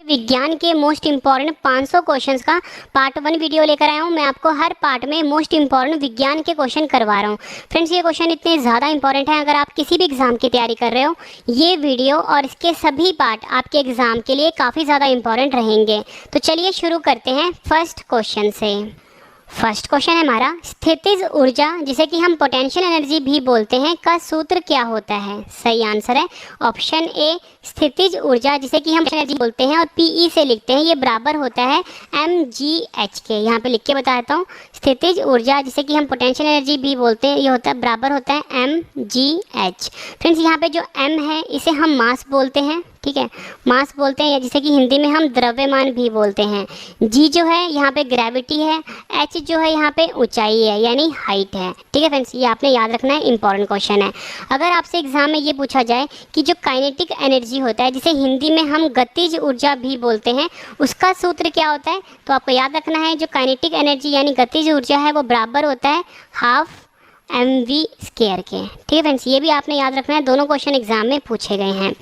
विज्ञान के most important 500 questions का पार्ट 1 वीडियो लेकर आया हूँ। मैं आपको हर पार्ट में मोस्ट इम्पॉर्टेंट विज्ञान के क्वेश्चन करवा रहा हूँ। फ्रेंड्स, ये क्वेश्चन इतने ज़्यादा इंपॉर्टेंट हैं, अगर आप किसी भी एग्ज़ाम की तैयारी कर रहे हो, ये वीडियो और इसके सभी पार्ट आपके एग्ज़ाम के लिए काफ़ी ज़्यादा इंपॉर्टेंट रहेंगे। तो चलिए शुरू करते हैं फर्स्ट क्वेश्चन से। फर्स्ट क्वेश्चन है हमारा, स्थितिज ऊर्जा जिसे कि हम पोटेंशियल एनर्जी भी बोलते हैं का सूत्र क्या होता है? सही आंसर है ऑप्शन ए, स्थितिज ऊर्जा जिसे कि हम एनर्जी बोलते हैं और पीई से लिखते हैं, ये बराबर होता है mgh के। यहाँ पे लिख के बता देता हूँ, स्थितिज ऊर्जा जिसे कि हम पोटेंशियल एनर्जी भी बोलते हैं, ये होता है बराबर होता है mgh। फ्रेंड्स, यहाँ पे जो m है इसे हम मास बोलते हैं, ठीक है, मास बोलते हैं, या जिसे कि हिंदी में हम द्रव्यमान भी बोलते हैं। जी जो है यहाँ पे ग्रेविटी है, एच जो है यहाँ पे ऊंचाई है यानी हाइट है। ठीक है फ्रेंड्स, ये आपने याद रखना है, इंपॉर्टेंट क्वेश्चन है। अगर आपसे एग्जाम में ये पूछा जाए कि जो काइनेटिक एनर्जी होता है जिसे हिंदी में हम गतिज ऊर्जा भी बोलते हैं, उसका सूत्र क्या होता है, तो आपको याद रखना है जो काइनेटिक एनर्जी यानी गतिज ऊर्जा है वो बराबर होता है हाफ mv स्क्वायर के। ठीक है फ्रेंड्स, ये भी आपने याद रखना है, दोनों क्वेश्चन एग्जाम में पूछे गए हैं।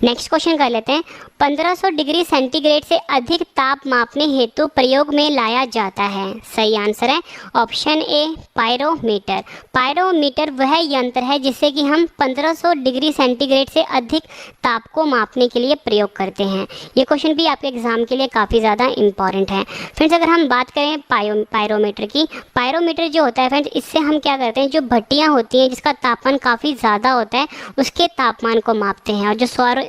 नेक्स्ट क्वेश्चन कर लेते हैं, 1500 डिग्री सेंटीग्रेड से अधिक ताप मापने हेतु प्रयोग में लाया जाता है। सही आंसर है ऑप्शन ए, पायरोमीटर। पायरोमीटर वह यंत्र है जिसे कि हम 1500 डिग्री सेंटीग्रेड से अधिक ताप को मापने के लिए प्रयोग करते हैं। ये क्वेश्चन भी आपके एग्जाम के लिए काफ़ी ज़्यादा इंपॉर्टेंट है। फ्रेंड्स, अगर हम बात करें पायरोमीटर की, पायरोमीटर जो होता है फ्रेंड्स, इससे हम क्या करते हैं, जो भट्टियाँ होती हैं जिसका तापमान काफ़ी ज़्यादा होता है उसके तापमान को मापते हैं, और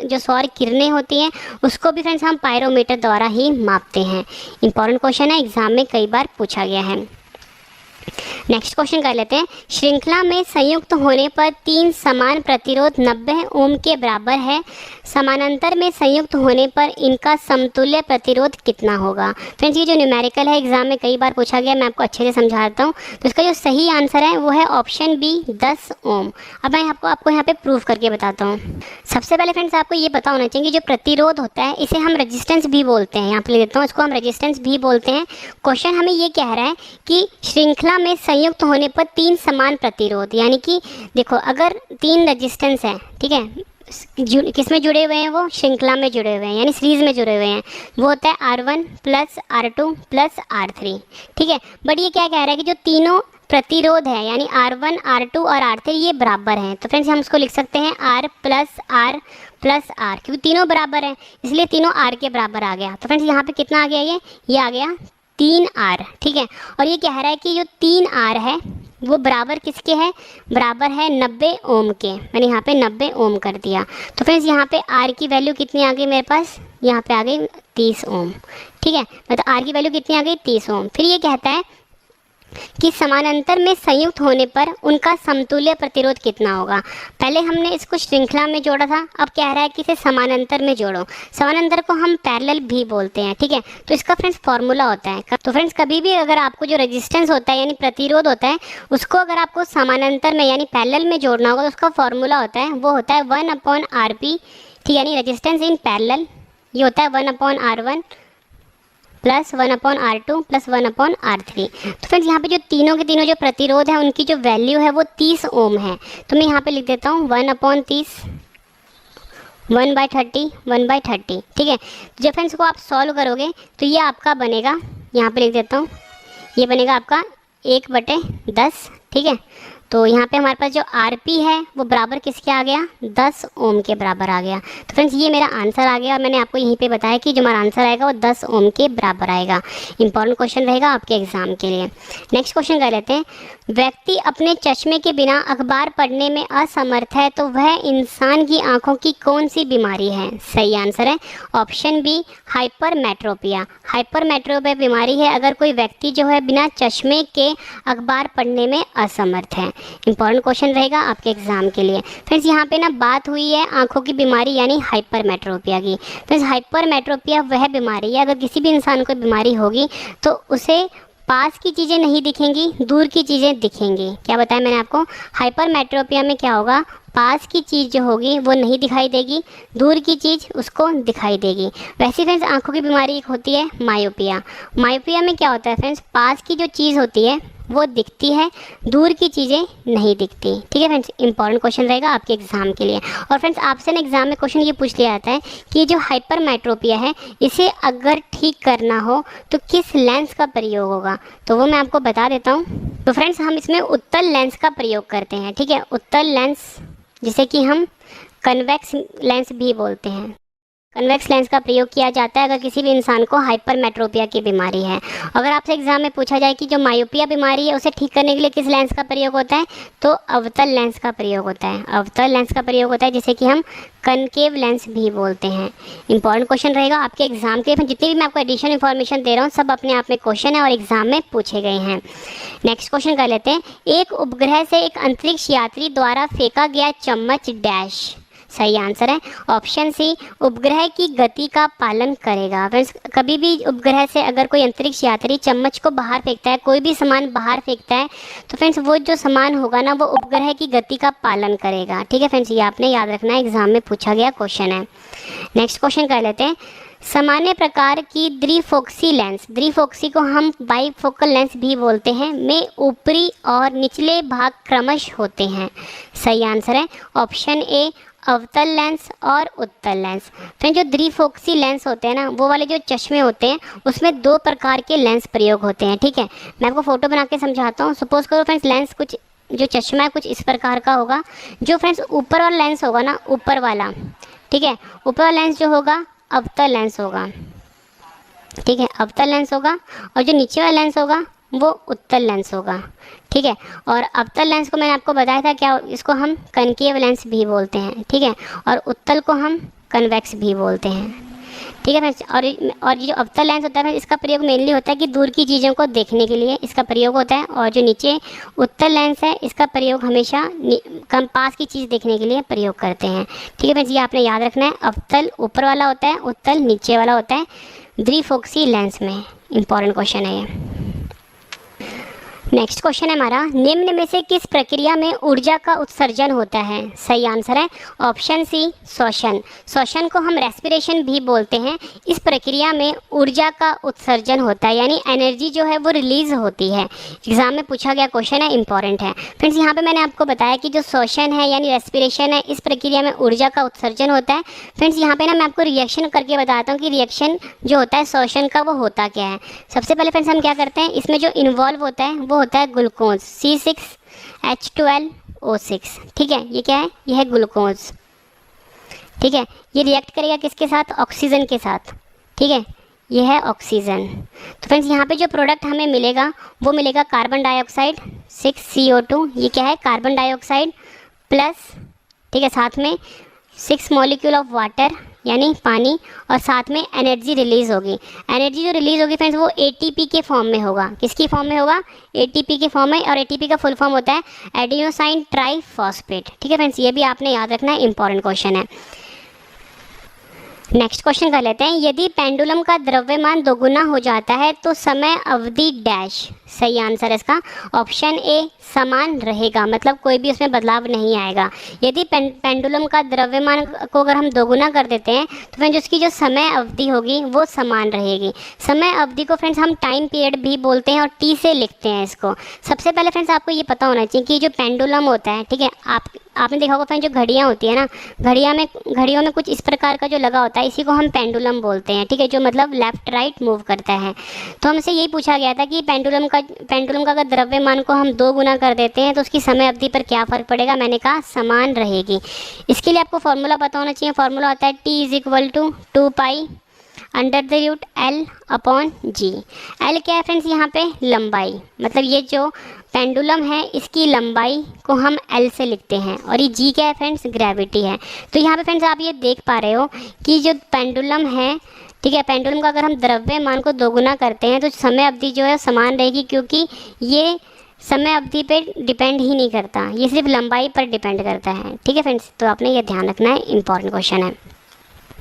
जो सौर किरणें होती हैं उसको भी फ्रेंड्स हम पायरोमीटर द्वारा ही मापते हैं। इंपॉर्टेंट क्वेश्चन है, एग्जाम में कई बार पूछा गया है। नेक्स्ट क्वेश्चन कर लेते हैं, श्रृंखला में संयुक्त होने पर 3 समान प्रतिरोध 90 ओम के बराबर है, समानांतर में संयुक्त होने पर इनका समतुल्य प्रतिरोध कितना होगा? फ्रेंड्स, ये जो न्यूमेरिकल है एग्जाम में कई बार पूछा गया, मैं आपको अच्छे से समझाता हूँ। तो इसका जो सही आंसर है वो है ऑप्शन बी, 10 ओम। अब मैं आपको यहाँ पे प्रूफ करके बताता हूँ। सबसे पहले फ्रेंड्स, आपको ये पता होना चाहिए कि जो प्रतिरोध होता है इसे हम रेजिस्टेंस भी बोलते हैं। यहाँ पे लिख देता हूँ, इसको हम रेजिस्टेंस भी बोलते हैं। क्वेश्चन हमें ये कह रहा है कि श्रृंखला में संयुक्त होने पर 3 समान प्रतिरोध, यानी कि देखो अगर 3 रेजिस्टेंस है, ठीक है, किस में जुड़े हुए हैं, वो श्रृंखला में जुड़े हुए हैं यानी सीरीज में जुड़े हुए हैं, वो होता है R1 plus R2 plus R3। ठीक है, बट ये क्या कह रहा है कि जो तीनों प्रतिरोध है यानी R1 R2 और R3 ये बराबर हैं। तो फ्रेंड्स, हम उसको लिख सकते हैं R plus R plus R, क्योंकि तीनों बराबर हैं इसलिए तीनों R के बराबर आ गया। तो फ्रेंड्स, यहाँ पे कितना आ गया, ये आ गया 3R। ठीक है, और ये कह रहा है कि जो 3R है वो बराबर किसके है, बराबर है 90 ओम के। मैंने यहाँ पे 90 ओम कर दिया। तो फ्रेंड्स, यहाँ पे R की वैल्यू कितनी आ गई मेरे पास, यहाँ पे आ गई 30 ओम। ठीक है, मतलब R की वैल्यू कितनी आ गई, 30 ओम। फिर ये कहता है कि समानांतर में संयुक्त होने पर उनका समतुल्य प्रतिरोध कितना होगा। पहले हमने इसको श्रृंखला में जोड़ा था, अब कह रहा है कि इसे समानांतर में जोड़ो। समानांतर को हम पैरेलल भी बोलते हैं। ठीक है, तो इसका फ्रेंड्स फॉर्मूला होता है, तो फ्रेंड्स कभी भी अगर आपको जो रेजिस्टेंस होता है यानी प्रतिरोध होता है उसको अगर आपको समानांतर में यानी पैरेलल में जोड़ना होगा तो उसका फॉर्मूला होता है, वो होता है 1/RP। ठीक, यानी रेजिस्टेंस इन पैरेलल ये होता है 1/R1 plus 1/R2 plus 1/R3। तो फ्रेंड्स, यहाँ पे जो तीनों के तीनों जो प्रतिरोध है उनकी जो वैल्यू है वो 30 ओम है। तो मैं यहाँ पे लिख देता हूँ 1/30 1/30 1/30। ठीक है, जब फ्रेंड्स को आप सॉल्व करोगे तो ये आपका बनेगा, यहाँ पे लिख देता हूँ, ये बनेगा आपका 1/10। ठीक है, तो यहाँ पे हमारे पास जो RP है वो बराबर किसके आ गया, 10 ओम के बराबर आ गया। तो फ्रेंड्स, ये मेरा आंसर आ गया और मैंने आपको यहीं पे बताया कि जो हमारा आंसर आएगा वो 10 ओम के बराबर आएगा। इंपॉर्टेंट क्वेश्चन रहेगा आपके एग्जाम के लिए। नेक्स्ट क्वेश्चन कर लेते हैं, व्यक्ति अपने चश्मे के बिना अखबार पढ़ने में असमर्थ है तो वह इंसान की आंखों की कौन सी बीमारी है? सही आंसर है ऑप्शन बी, हाइपरमेट्रोपिया। हाइपरमेट्रोपिया बीमारी है अगर कोई व्यक्ति जो है बिना चश्मे के अखबार पढ़ने में असमर्थ है। इंपॉर्टेंट क्वेश्चन रहेगा आपके एग्जाम के लिए। फ्रेंड्स, यहाँ पे ना बात हुई है आंखों की बीमारी यानी हाइपरमेट्रोपिया की। फ्रेंड्स, हाइपरमेट्रोपिया वह बीमारी है अगर किसी भी इंसान को बीमारी होगी तो उसे पास की चीज़ें नहीं दिखेंगी, दूर की चीज़ें दिखेंगी। क्या बताया मैंने आपको, हाइपरमेट्रोपिया में क्या होगा, पास की चीज़ जो होगी वो नहीं दिखाई देगी, दूर की चीज़ उसको दिखाई देगी। वैसे फ्रेंड्स, आंखों की बीमारी एक होती है मायोपिया। मायोपिया में क्या होता है फ्रेंड्स, पास की जो चीज़ होती है वो दिखती है, दूर की चीज़ें नहीं दिखती। ठीक है फ्रेंड्स, इंपॉर्टेंट क्वेश्चन रहेगा आपके एग्जाम के लिए। और फ्रेंड्स आपसे ना एग्जाम में क्वेश्चन ये पूछ लिया जाता है कि जो हाइपरमेट्रोपिया है इसे अगर ठीक करना हो तो किस लेंस का प्रयोग होगा, तो वो मैं आपको बता देता हूँ। तो फ्रेंड्स हम इसमें उत्तल लेंस का प्रयोग करते हैं। ठीक है, उत्तल लेंस जिसे कि हम कन्वेक्स लेंस भी बोलते हैं। कन्वेक्स लेंस का प्रयोग किया जाता है अगर किसी भी इंसान को हाइपरमेट्रोपिया की बीमारी है। अगर आपसे एग्जाम में पूछा जाए कि जो मायोपिया बीमारी है उसे ठीक करने के लिए किस लेंस का प्रयोग होता है, तो अवतल लेंस का प्रयोग होता है। अवतल लेंस का प्रयोग होता है जिसे कि हम कनकेव लेंस भी बोलते हैं। इंपॉर्टेंट क्वेश्चन रहेगा आपके एग्जाम के। जितनी भी मैं आपको एडिशनल इन्फॉर्मेशन दे रहा हूँ सब अपने आप में क्वेश्चन है और एग्जाम में पूछे गए हैं। नेक्स्ट क्वेश्चन कर लेते हैं। एक उपग्रह से एक अंतरिक्ष यात्री द्वारा फेंका गया चम्मच डैश। सही आंसर है ऑप्शन सी, उपग्रह की गति का पालन करेगा। फ्रेंड्स कभी भी उपग्रह से अगर कोई अंतरिक्ष यात्री चम्मच को बाहर फेंकता है, कोई भी सामान बाहर फेंकता है, तो फ्रेंड्स वो जो सामान होगा ना वो उपग्रह की गति का पालन करेगा। ठीक है फ्रेंड्स, ये आपने याद रखना है, एग्जाम में पूछा गया क्वेश्चन है। नेक्स्ट क्वेश्चन कर लेते हैं। सामान्य प्रकार की द्विफोक्सी लेंस, द्विफोक्सी को हम बाईफोकल लेंस भी बोलते हैं, में ऊपरी और निचले भाग क्रमश होते हैं। सही आंसर है ऑप्शन ए, अवतल लेंस और उत्तल लेंस। फ्रेंड जो द्विफोक्सी लेंस होते हैं ना, वो वाले जो चश्मे होते हैं उसमें दो प्रकार के लेंस प्रयोग होते हैं। ठीक है, मैं आपको फोटो बना के समझाता हूँ। सपोज करो फ्रेंड्स लेंस कुछ जो चश्मा है कुछ इस प्रकार का होगा। जो फ्रेंड्स ऊपर वाला लेंस होगा ना, ऊपर वाला, ठीक है, ऊपर वाला लेंस जो होगा अवतल लेंस होगा। ठीक है, अवतल लेंस होगा। और जो नीचे वाला लेंस होगा वो उत्तल लेंस होगा। ठीक है, और अवतल लेंस को मैंने आपको बताया था क्या, इसको हम कनकेव लेंस भी बोलते हैं। ठीक है, और उत्तल को हम कन्वेक्स भी बोलते हैं। ठीक है फ्रेंड्स, और ये जो अवतल लेंस होता है इसका प्रयोग मेनली होता है कि दूर की चीज़ों को देखने के लिए इसका प्रयोग होता है। और जो नीचे उत्तल लेंस है इसका प्रयोग हमेशा कम पास की चीज़ देखने के लिए प्रयोग करते हैं। ठीक है फ्रेंड्स, ये आपने याद रखना है। अवतल ऊपर वाला होता है, उत्तल नीचे वाला होता है द्विफोक्सी लेंस में। इंपॉर्टेंट क्वेश्चन है ये। नेक्स्ट क्वेश्चन है हमारा, निम्न में से किस प्रक्रिया में ऊर्जा का उत्सर्जन होता है। सही आंसर है ऑप्शन सी, श्वसन। श्वसन को हम रेस्पिरेशन भी बोलते हैं। इस प्रक्रिया में ऊर्जा का उत्सर्जन होता है, यानी एनर्जी जो है वो रिलीज होती है। एग्जाम में पूछा गया क्वेश्चन है, इंपॉर्टेंट है। फ्रेंड्स यहाँ पे मैंने आपको बताया कि जो श्वसन है यानी रेस्पिरेशन है, इस प्रक्रिया में ऊर्जा का उत्सर्जन होता है। फ्रेंड्स यहाँ पे ना मैं आपको रिएक्शन करके बताता हूँ कि रिएक्शन जो होता है श्वसन का वो होता क्या है। सबसे पहले फ्रेंड्स हम क्या करते हैं, इसमें जो इन्वॉल्व होता है वो होता है ग्लूकोज C6H12O6। ठीक है, ये क्या है, ये है ग्लूकोज। ठीक है, ये रिएक्ट करेगा किसके साथ, ऑक्सीजन के साथ। ठीक है, ये है ऑक्सीजन। तो फ्रेंड्स यहाँ पे जो प्रोडक्ट हमें मिलेगा वो मिलेगा कार्बन डाइऑक्साइड 6CO2। ये क्या है, कार्बन डाइऑक्साइड प्लस, ठीक है, साथ में 6 मॉलिक्यूल ऑफ वाटर यानी पानी, और साथ में एनर्जी रिलीज होगी। एनर्जी जो रिलीज होगी फ्रेंड्स वो ATP के फॉर्म में होगा। किसकी फॉर्म में होगा, ATP के फॉर्म में। और ATP का फुल फॉर्म होता है एडिनोसाइन ट्राइफॉस्फेट। ठीक है फ्रेंड्स, ये भी आपने याद रखना है, इंपॉर्टेंट क्वेश्चन है। नेक्स्ट क्वेश्चन कर लेते हैं। यदि पेंडुलम का द्रव्यमान दोगुना हो जाता है तो समय अवधि डैश। सही आंसर है इसका ऑप्शन ए, समान रहेगा, मतलब कोई भी उसमें बदलाव नहीं आएगा। यदि पेंडुलम का द्रव्यमान को अगर हम दोगुना कर देते हैं तो फ्रेंड्स उसकी जो समय अवधि होगी वो समान रहेगी। समय अवधि को फ्रेंड्स हम टाइम पीरियड भी बोलते हैं और T से लिखते हैं इसको। सबसे पहले फ्रेंड्स आपको ये पता होना चाहिए कि जो पेंडुलम होता है, ठीक है, आपने देखा होगा फ्रेंड्स जो घड़ियाँ होती है ना, घड़ियों में कुछ इस प्रकार का जो लगा होता है इसी को हम पेंडुलम बोलते हैं। ठीक है, जो मतलब लेफ्ट राइट मूव करता है। तो हमसे यही पूछा गया था कि पेंडुलम का अगर द्रव्यमान को हम 2 गुना कर देते हैं तो उसकी समय अवधि पर क्या फ़र्क पड़ेगा। मैंने कहा समान रहेगी। इसके लिए आपको फॉर्मूला पता होना चाहिए। फॉर्मूला होता है T = 2π √L/G। L क्या है फ्रेंड्स, यहाँ पे लंबाई, मतलब ये जो पेंडुलम है इसकी लंबाई को हम L से लिखते हैं। और ये G क्या है फ्रेंड्स, ग्रेविटी है। तो यहाँ पे फ्रेंड्स आप ये देख पा रहे हो कि जो पेंडुलम है, ठीक है, पेंडुलम का अगर हम द्रव्यमान को दोगुना करते हैं तो समय अवधि जो है समान रहेगी, क्योंकि ये समय अवधि पे डिपेंड ही नहीं करता, ये सिर्फ लंबाई पर डिपेंड करता है। ठीक है फ्रेंड्स, तो आपने ये ध्यान रखना है, इंपॉर्टेंट क्वेश्चन है।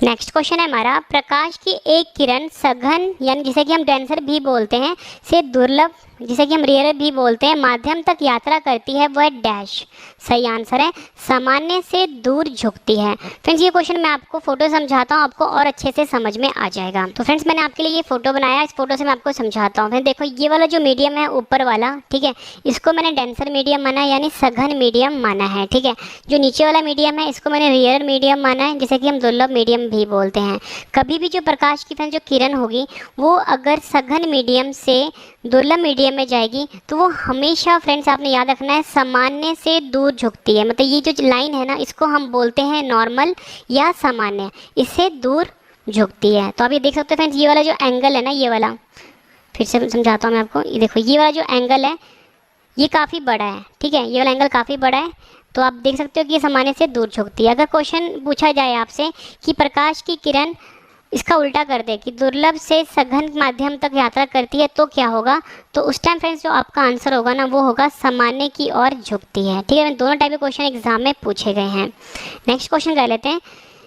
नेक्स्ट क्वेश्चन है हमारा, प्रकाश की एक किरण सघन यानी जिसे कि हम डेंसर भी बोलते हैं से दुर्लभ जिसे कि हम रेयर भी बोलते हैं माध्यम तक यात्रा करती है, वह डैश। सही आंसर है सामान्य से दूर झुकती है। फ्रेंड्स ये क्वेश्चन मैं आपको फोटो समझाता हूँ, आपको और अच्छे से समझ में आ जाएगा। तो फ्रेंड्स मैंने आपके लिए ये फोटो बनाया, इस फोटो से मैं आपको समझाता हूँ। फिर देखो ये वाला जो मीडियम है ऊपर वाला, ठीक है, इसको मैंने डेंसर मीडियम माना है यानी सघन मीडियम माना है, ठीक है। जो नीचे वाला मीडियम है इसको मैंने रेयर मीडियम माना है, जिसे कि हम दुर्लभ मीडियम भी बोलते हैं। कभी भी जो प्रकाश की जो किरण होगी वो अगर सघन मीडियम से दुर्लभ मीडियम में जाएगी तो वो हमेशा फ्रेंड्स आपने याद रखना है सामान्य से दूर झुकती है। मतलब ये जो लाइन है ना इसको हम बोलते हैं नॉर्मल या सामान्य, इससे दूर झुकती है। तो आप ये देख सकते हो फ्रेंड्स ये वाला जो एंगल है ना, ये वाला फिर से समझाता हूँ मैं आपको। ये देखो ये वाला जो एंगल है ये काफ़ी बड़ा है, ठीक है, ये वाला एंगल काफ़ी बड़ा है। तो आप देख सकते हो कि ये सामान्य से दूर झुकती है। अगर क्वेश्चन पूछा जाए आपसे कि प्रकाश की किरण इसका उल्टा कर दे कि दुर्लभ से सघन माध्यम तक यात्रा करती है तो क्या होगा, तो उस टाइम फ्रेंड्स जो आपका आंसर होगा ना वो होगा सामान्य की ओर झुकती है, ठीक है। दोनों टाइप के क्वेश्चन एग्जाम में पूछे गए हैं। नेक्स्ट क्वेश्चन कर लेते हैं,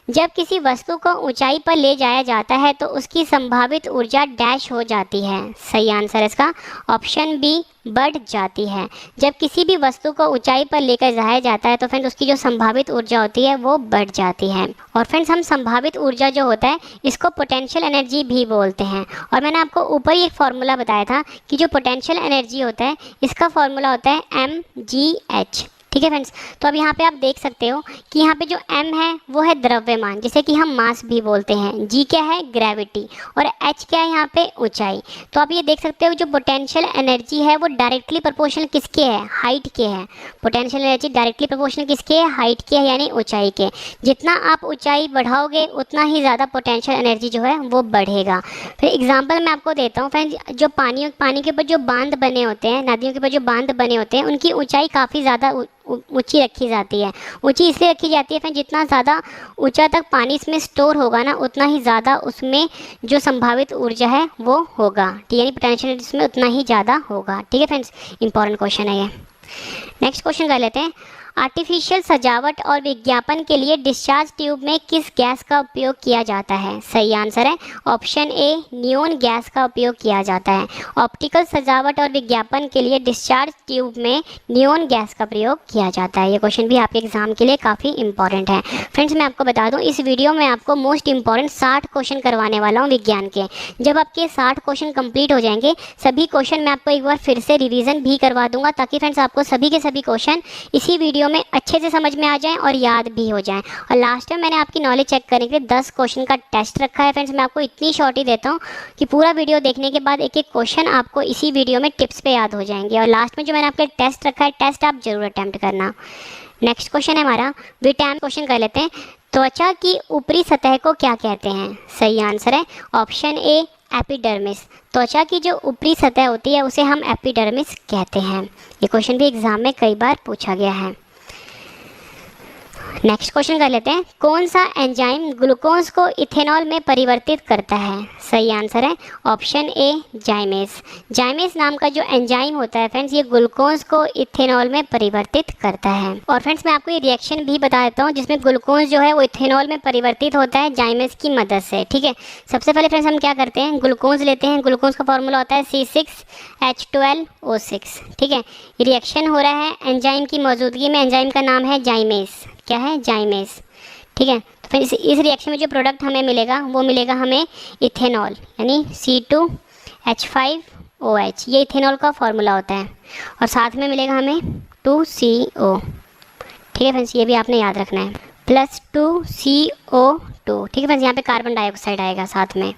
जब किसी वस्तु को ऊंचाई पर ले जाया जाता है तो उसकी संभावित ऊर्जा डैश हो जाती है। सही आंसर है इसका ऑप्शन बी, बढ़ जाती है। जब किसी भी वस्तु को ऊंचाई पर लेकर जाया जाता है तो फ्रेंड्स उसकी जो संभावित ऊर्जा होती है वो बढ़ जाती है। और फ्रेंड्स हम संभावित ऊर्जा जो होता है इसको पोटेंशियल एनर्जी भी बोलते हैं। और मैंने आपको ऊपर ही एक फार्मूला बताया था कि जो पोटेंशियल एनर्जी होता है इसका फार्मूला होता है mgh, ठीक है फ्रेंड्स। तो अब यहाँ पे आप देख सकते हो कि यहाँ पे जो m है वो है द्रव्यमान, जिसे कि हम मास भी बोलते हैं। g क्या है, ग्रेविटी, और h क्या है यहाँ पे, ऊंचाई। तो आप ये देख सकते हो जो पोटेंशियल एनर्जी है वो डायरेक्टली प्रोपोर्शनल किसके है, हाइट के है। पोटेंशियल एनर्जी डायरेक्टली प्रोपोर्शनल किसके है, हाइट के है, यानी ऊंचाई के। जितना आप ऊंचाई बढ़ाओगे उतना ही ज़्यादा पोटेंशियल एनर्जी जो है वो बढ़ेगा। फिर एग्जाम्पल मैं आपको देता हूँ फ्रेंड्स, जो पानी के ऊपर जो बांध बने होते हैं, नदियों के ऊपर जो बांध बने होते हैं उनकी ऊंचाई काफ़ी ज़्यादा ऊंची रखी जाती है। ऊंची इसलिए रखी जाती है फिर जितना ज़्यादा ऊंचा तक पानी इसमें स्टोर होगा ना उतना ही ज़्यादा उसमें जो संभावित ऊर्जा है वो होगा, ठीक है, यानी पोटेंशियल इसमें उतना ही ज़्यादा होगा, ठीक है फ्रेंड्स। इंपॉर्टेंट क्वेश्चन है ये। नेक्स्ट क्वेश्चन कर लेते हैं, आर्टिफिशियल सजावट और विज्ञापन के लिए डिस्चार्ज ट्यूब में किस गैस का उपयोग किया जाता है। सही आंसर है ऑप्शन ए, नियोन गैस का उपयोग किया जाता है। ऑप्टिकल सजावट और विज्ञापन के लिए डिस्चार्ज ट्यूब में नियोन गैस का प्रयोग किया जाता है। ये क्वेश्चन भी आपके एग्जाम के लिए काफ़ी इंपॉर्टेंट है। फ्रेंड्स मैं आपको बता दूं इस वीडियो में आपको मोस्ट इंपॉर्टेंट 60 क्वेश्चन करवाने वाला हूँ विज्ञान के। जब आपके 60 क्वेश्चन कंप्लीट हो जाएंगे सभी क्वेश्चन मैं आपको एक बार फिर से रिविज़न भी करवा दूंगा, ताकि फ्रेंड्स आपको सभी के सभी क्वेश्चन इसी वीडियो में अच्छे से समझ में आ जाएं और याद भी हो जाएं। और लास्ट में मैंने आपकी नॉलेज चेक करने के लिए 10 क्वेश्चन का टेस्ट रखा है। फ्रेंड्स मैं आपको इतनी शॉर्ट ही देता हूं कि पूरा वीडियो देखने के बाद एक एक क्वेश्चन आपको इसी वीडियो में टिप्स पे याद हो जाएंगे। और लास्ट में जो मैंने आपके टेस्ट रखा है, टेस्ट आप जरूर अटैम्प्ट करना। नेक्स्ट क्वेश्चन है हमारा विटामिन क्वेश्चन कर लेते हैं, त्वचा की ऊपरी सतह को क्या कहते हैं। सही आंसर है ऑप्शन ए, एपिडर्मिस। त्वचा की जो ऊपरी सतह होती है उसे हम एपिडर्मिस कहते हैं। ये क्वेश्चन भी एग्जाम में कई बार पूछा गया है। नेक्स्ट क्वेश्चन कर लेते हैं, कौन सा एंजाइम ग्लूकोज को इथेनॉल में परिवर्तित करता है। सही आंसर है ऑप्शन ए, जाइमेस। जाइमेस नाम का जो एंजाइम होता है फ्रेंड्स ये ग्लूकोज को इथेनॉल में परिवर्तित करता है। और फ्रेंड्स मैं आपको ये रिएक्शन भी बता देता हूँ जिसमें ग्लूकोज जो है वो इथेनॉल में परिवर्तित होता है जाइमेस की मदद से, ठीक है। सबसे पहले फ्रेंड्स हम क्या करते हैं, ग्लूकोज लेते हैं। ग्लूकोज का फॉर्मूला होता है C6H12O6, ठीक है। ये रिएक्शन हो रहा है एंजाइम की मौजूदगी में, एंजाइम का नाम है जाइमेस। क्या है, जाइमेस, ठीक है। तो फिर इस रिएक्शन में जो प्रोडक्ट हमें मिलेगा वो मिलेगा हमें इथेनॉल, यानी C2H5OH, ये इथेनॉल का फॉर्मूला होता है। और साथ में मिलेगा हमें 2CO, ठीक है फ्रेंड्स, ये भी आपने याद रखना है, प्लस 2CO2, ठीक है फ्रेंड्स। यहाँ पे कार्बन डाइऑक्साइड आएगा साथ में।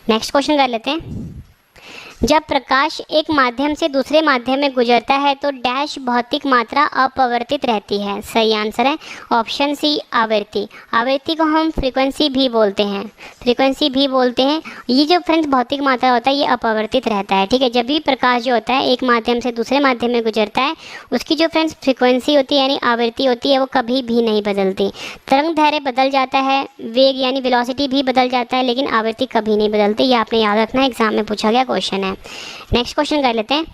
नेक्स्ट क्वेश्चन कर लेते हैं, जब प्रकाश एक माध्यम से दूसरे माध्यम में गुजरता है तो डैश भौतिक मात्रा अपवर्तित रहती है। सही आंसर है ऑप्शन सी, आवृत्ति। आवृत्ति को हम फ्रीक्वेंसी भी बोलते हैं, फ्रीक्वेंसी भी बोलते हैं। ये जो फ्रेंड्स भौतिक मात्रा होता है ये अपवर्तित रहता है, ठीक है। जब भी प्रकाश जो होता है एक माध्यम से दूसरे माध्यम में गुजरता है उसकी जो फ्रेंड्स फ्रीक्वेंसी होती है यानी आवृत्ति होती है वो कभी भी नहीं बदलती। तरंग दैर्घ्य बदल जाता है, वेग यानी वेलोसिटी भी बदल जाता है, लेकिन आवृत्ति कभी नहीं बदलती। ये आपने याद रखना है, एग्जाम में पूछा गया क्वेश्चन है। नेक्स्ट क्वेश्चन कर लेते हैं,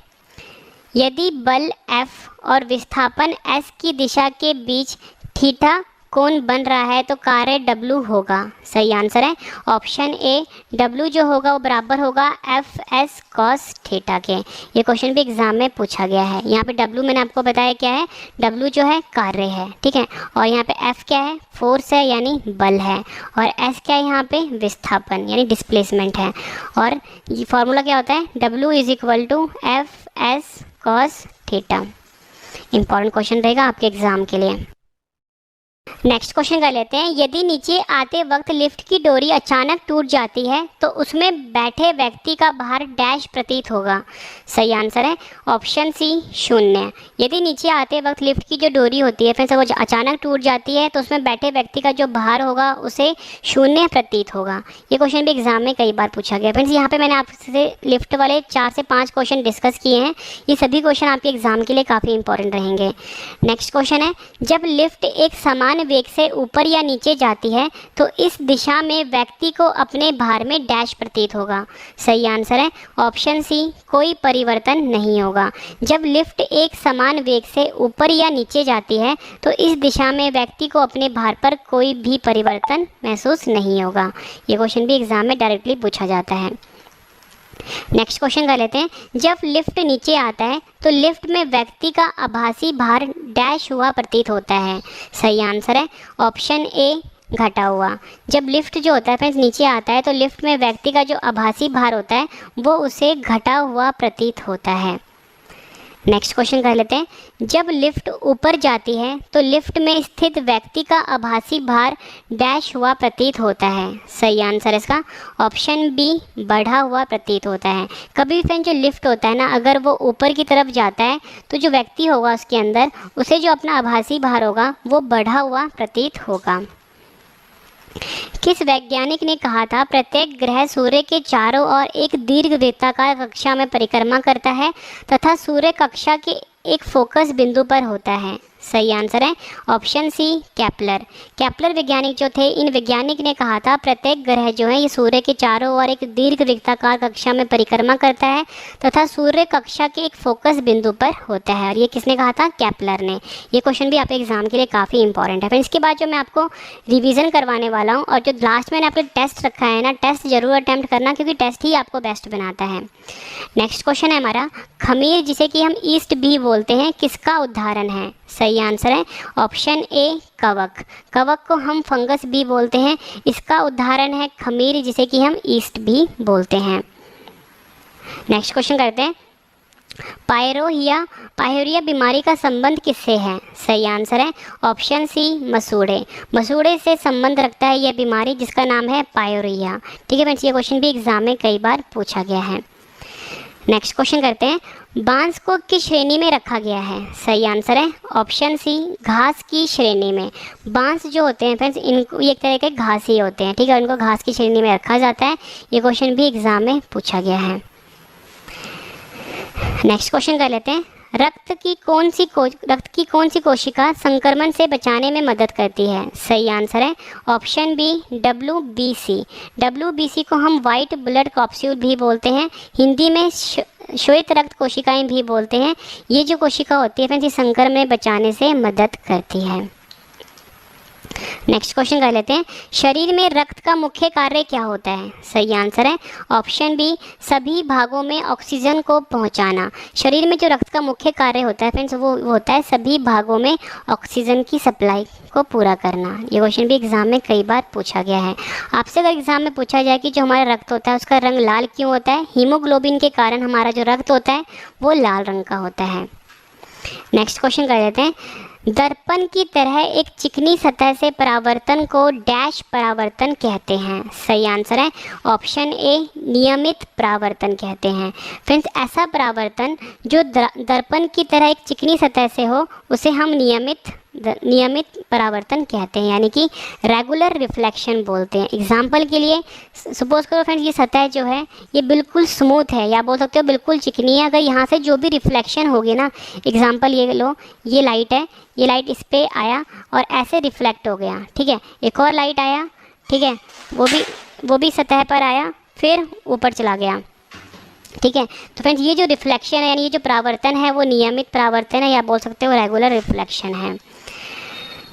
यदि बल F और विस्थापन S की दिशा के बीच थीटा कोण बन रहा है तो कार्य W होगा। सही आंसर है ऑप्शन ए, W जो होगा वो बराबर होगा FS cos थीटा के। ये क्वेश्चन भी एग्जाम में पूछा गया है। यहाँ पे W मैंने आपको बताया क्या है, W जो है कार्य है, ठीक है। और यहाँ पे F क्या है, फोर्स है यानी बल है। और S क्या है यहाँ पे, विस्थापन यानी डिस्प्लेसमेंट है। और ये फार्मूला क्या होता है, W is equal to FS cos theta. Important question रहेगा आपके एग्जाम के लिए। नेक्स्ट क्वेश्चन कर लेते हैं। यदि नीचे आते वक्त लिफ्ट की डोरी अचानक टूट जाती है तो उसमें बैठे व्यक्ति का भार डैश प्रतीत होगा। सही आंसर है ऑप्शन सी, 0। यदि नीचे आते वक्त लिफ्ट की जो डोरी होती है फिर से वो अचानक टूट जाती है तो उसमें बैठे व्यक्ति का जो भार होगा उसे 0 प्रतीत होगा। ये क्वेश्चन भी एग्जाम में कई बार पूछा गया। फ्रेंड्स यहाँ पे मैंने आपसे लिफ्ट वाले 4 से 5 क्वेश्चन डिस्कस किए हैं। ये सभी क्वेश्चन आपके एग्जाम के लिए काफ़ी इंपॉर्टेंट रहेंगे। नेक्स्ट क्वेश्चन है, जब लिफ्ट एक समान वेग से ऊपर या नीचे जाती है तो इस दिशा में व्यक्ति को अपने भार में डैश प्रतीत होगा। सही आंसर है ऑप्शन सी, कोई परिवर्तन नहीं होगा। जब लिफ्ट एक समान वेग से ऊपर या नीचे जाती है तो इस दिशा में व्यक्ति को अपने भार पर कोई भी परिवर्तन महसूस नहीं होगा। ये क्वेश्चन भी एग्जाम में डायरेक्टली पूछा जाता है। नेक्स्ट क्वेश्चन कर लेते हैं। जब लिफ्ट नीचे आता है तो लिफ्ट में व्यक्ति का आभासी भार डैश हुआ प्रतीत होता है। सही आंसर है ऑप्शन ए, घटा हुआ। जब लिफ्ट जो होता है फ्रेंड्स नीचे आता है तो लिफ्ट में व्यक्ति का जो आभासी भार होता है वो उसे घटा हुआ प्रतीत होता है। नेक्स्ट क्वेश्चन कर लेते हैं। जब लिफ्ट ऊपर जाती है तो लिफ्ट में स्थित व्यक्ति का आभासी भार डैश हुआ प्रतीत होता है। सही आंसर इसका ऑप्शन बी, बढ़ा हुआ प्रतीत होता है। कभी भी फ्रेंड जो लिफ्ट होता है ना, अगर वो ऊपर की तरफ जाता है तो जो व्यक्ति होगा उसके अंदर उसे जो अपना आभासी भार होगा वो बढ़ा हुआ प्रतीत होगा। किस वैज्ञानिक ने कहा था प्रत्येक ग्रह सूर्य के चारों ओर एक दीर्घ वृत्ताकार कक्षा में परिक्रमा करता है तथा सूर्य कक्षा के एक फोकस बिंदु पर होता है। सही आंसर है ऑप्शन सी, केपलर। केपलर वैज्ञानिक जो थे, इन वैज्ञानिक ने कहा था प्रत्येक ग्रह जो है ये सूर्य के चारों ओर एक दीर्घ वृत्ताकार कक्षा में परिक्रमा करता है तथा सूर्य कक्षा के एक फोकस बिंदु पर होता है। और ये किसने कहा था, केपलर ने। ये क्वेश्चन भी आपके एग्जाम के लिए काफ़ी इंपॉर्टेंट है। फिर इसके बाद जो मैं आपको रिविज़न करवाने वाला हूँ और जो लास्ट मैंने आपको टेस्ट रखा है ना, टेस्ट जरूर अटैम्प्ट करना क्योंकि टेस्ट ही आपको बेस्ट बनाता है। नेक्स्ट क्वेश्चन है हमारा, खमीर जिसे कि हम ईस्ट भी बोलते हैं किसका उदाहरण है। सही आंसर है ऑप्शन ए, कवक। कवक को हम फंगस भी बोलते हैं, इसका उदाहरण है खमीर जिसे कि हम ईस्ट भी बोलते हैं। नेक्स्ट क्वेश्चन करते हैं, पायरोरिया बीमारी का संबंध किससे है। सही आंसर है ऑप्शन सी, मसूड़े। मसूड़े से संबंध रखता है यह बीमारी जिसका नाम है पायरोरिया। ठीक है फ्रेंड्स, ये क्वेश्चन भी एग्जाम में कई बार पूछा गया है। नेक्स्ट क्वेश्चन करते हैं, बांस को किस श्रेणी में रखा गया है। सही आंसर है ऑप्शन सी, घास की श्रेणी में। बांस जो होते हैं फ्रेंड्स इनको एक तरह के घास ही होते हैं, ठीक है, उनको घास की श्रेणी में रखा जाता है। ये क्वेश्चन भी एग्जाम में पूछा गया है। नेक्स्ट क्वेश्चन कर लेते हैं, रक्त की कौन सी कोशिका संक्रमण से बचाने में मदद करती है। सही आंसर है ऑप्शन बी, WBC। WBC को हम वाइट ब्लड कैप्सूल भी बोलते हैं, हिंदी में श्वेत रक्त कोशिकाएं भी बोलते हैं। ये जो कोशिका होती है फ्रेंड्स ये संक्रमण में बचाने से मदद करती है। नेक्स्ट क्वेश्चन कर लेते हैं, शरीर में रक्त का मुख्य कार्य क्या होता है। सही आंसर है ऑप्शन बी, सभी भागों में ऑक्सीजन को पहुंचाना। शरीर में जो रक्त का मुख्य कार्य होता है फ्रेंड्स वो होता है सभी भागों में ऑक्सीजन की सप्लाई को पूरा करना। ये क्वेश्चन भी एग्जाम में कई बार पूछा गया है। आपसे अगर एग्जाम में पूछा जाए कि जो हमारा रक्त होता है उसका रंग लाल क्यों होता है, हीमोग्लोबिन के कारण हमारा जो रक्त होता है वो लाल रंग का होता है। नेक्स्ट क्वेश्चन कर लेते हैं, दर्पण की तरह एक चिकनी सतह से परावर्तन को डैश परावर्तन कहते हैं। सही आंसर है ऑप्शन ए, नियमित परावर्तन कहते हैं। फ्रेंड्स ऐसा परावर्तन जो दर्पण की तरह एक चिकनी सतह से हो उसे हम नियमित परावर्तन कहते हैं, यानी कि रेगुलर रिफ्लेक्शन बोलते हैं। एग्जाम्पल के लिए सपोज करो फ्रेंड्स ये सतह जो है ये बिल्कुल स्मूथ है या बोल सकते हो बिल्कुल चिकनी है। अगर यहाँ से जो भी रिफ्लेक्शन होगी ना, एग्जाम्पल ये लो, ये लाइट है, ये लाइट इस पर आया और ऐसे रिफ्लेक्ट हो गया, ठीक है। एक और लाइट आया, ठीक है, वो भी सतह पर आया फिर ऊपर चला गया, ठीक है। तो फ्रेंड्स ये जो रिफ्लेक्शन है यानी ये जो परावर्तन है वो नियमित परावर्तन है या बोल सकते हो रेगुलर रिफ्लेक्शन है।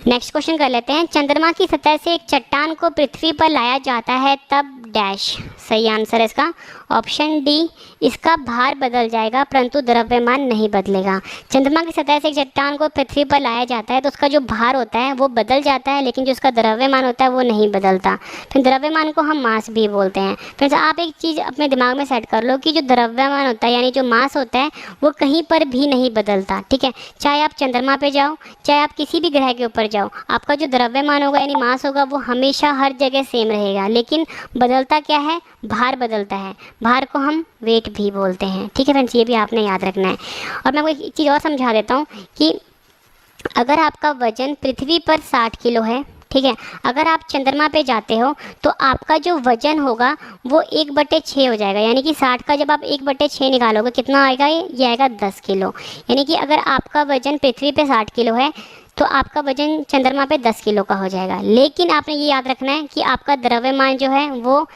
नेक्स्ट क्वेश्चन कर लेते हैं। चंद्रमा की सतह से एक चट्टान को पृथ्वी पर लाया जाता है तब डैश। सही आंसर है इसका ऑप्शन डी, इसका भार बदल जाएगा परंतु द्रव्यमान नहीं बदलेगा। चंद्रमा की सतह से एक चट्टान को पृथ्वी पर लाया जाता है तो उसका जो भार होता है वो बदल जाता है, लेकिन जो उसका द्रव्यमान होता है वो नहीं बदलता। फिर द्रव्यमान को हम मास भी बोलते हैं। फ्रेंड्स आप एक चीज़ अपने दिमाग में सेट कर लो कि जो द्रव्यमान होता है यानी जो मास होता है वो कहीं पर भी नहीं बदलता, ठीक है। चाहे आप चंद्रमा पे जाओ, चाहे आप किसी भी ग्रह के ऊपर जाओ, आपका जो द्रव्यमान होगा यानी मास होगा वो हमेशा हर जगह सेम रहेगा, लेकिन बदलता क्या है, भार बदलता है। भार को हम वेट भी बोलते हैं, ठीक है फ्रेंड्स, ये भी आपने याद रखना है। और मैं आपको एक चीज़ और समझा देता हूँ कि अगर आपका वजन पृथ्वी पर 60 किलो है, ठीक है, अगर आप चंद्रमा पे जाते हो तो आपका जो वजन होगा वो 1/6 हो जाएगा, यानी कि 60 का जब आप 1/6 निकालोगे कितना आएगा, ये आएगा 10 किलो। यानी कि अगर आपका वजन पृथ्वी पे 60 किलो है तो आपका वजन चंद्रमा पे 10 किलो का हो जाएगा। लेकिन आपने ये याद रखना है कि आपका द्रव्यमान जो है वो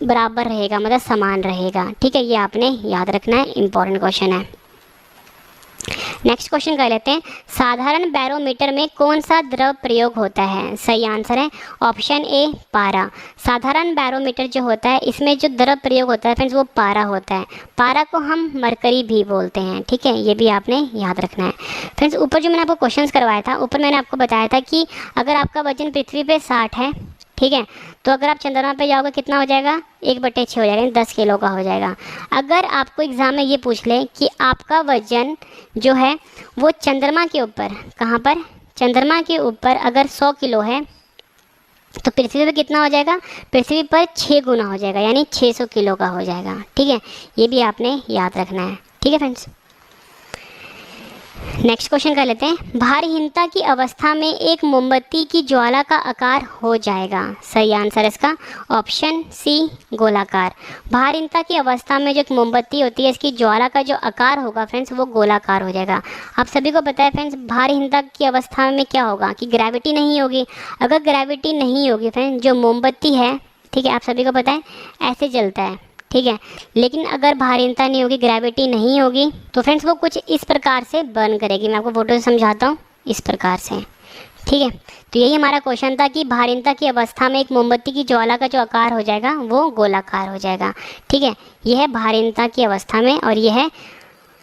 बराबर रहेगा, मतलब समान रहेगा, ठीक है, ये आपने याद रखना है, इंपॉर्टेंट क्वेश्चन है। नेक्स्ट क्वेश्चन कर लेते हैं। साधारण बैरोमीटर में कौन सा द्रव प्रयोग होता है? सही आंसर है ऑप्शन ए, पारा। साधारण बैरोमीटर जो होता है इसमें जो द्रव प्रयोग होता है फ्रेंड्स वो पारा होता है। पारा को हम मरकरी भी बोलते हैं, ठीक है, ये भी आपने याद रखना है। फ्रेंड्स ऊपर जो मैंने आपको क्वेश्चंस करवाया था, ऊपर मैंने आपको बताया था कि अगर आपका वजन पृथ्वी पे 60 है, ठीक है, तो अगर आप चंद्रमा पे जाओगे कितना हो जाएगा, 1/6 हो जाएगा, 10 किलो का हो जाएगा। अगर आपको एग्ज़ाम में ये पूछ ले कि आपका वजन जो है वो चंद्रमा के ऊपर, कहाँ पर, चंद्रमा के ऊपर अगर 100 किलो है तो पृथ्वी पर कितना हो जाएगा, पृथ्वी पर 6 गुना हो जाएगा, यानी 600 किलो का हो जाएगा, ठीक है, ये भी आपने याद रखना है, ठीक है फ्रेंड्स। नेक्स्ट क्वेश्चन कर लेते हैं। भारहीनता की अवस्था में एक मोमबत्ती की ज्वाला का आकार हो जाएगा। सही आंसर इसका ऑप्शन सी, गोलाकार। भारहीनता की अवस्था में जो एक मोमबत्ती होती है इसकी ज्वाला का जो आकार होगा फ्रेंड्स वो गोलाकार हो जाएगा। आप सभी को पता है फ्रेंड्स भारहीनता की अवस्था में क्या होगा कि ग्रेविटी नहीं होगी। अगर ग्रेविटी नहीं होगी फ्रेंड्स जो मोमबत्ती है, ठीक है, आप सभी को पता है ऐसे जलता है, ठीक है, लेकिन अगर भारहीनता नहीं होगी, ग्रेविटी नहीं होगी तो फ्रेंड्स वो कुछ इस प्रकार से बर्न करेगी। मैं आपको फोटो से समझाता हूँ, इस प्रकार से, ठीक है। तो यही हमारा क्वेश्चन था कि भारहीनता की अवस्था में एक मोमबत्ती की ज्वाला का जो आकार हो जाएगा वो गोलाकार हो जाएगा, ठीक है। यह है भारहीनता की अवस्था में और यह है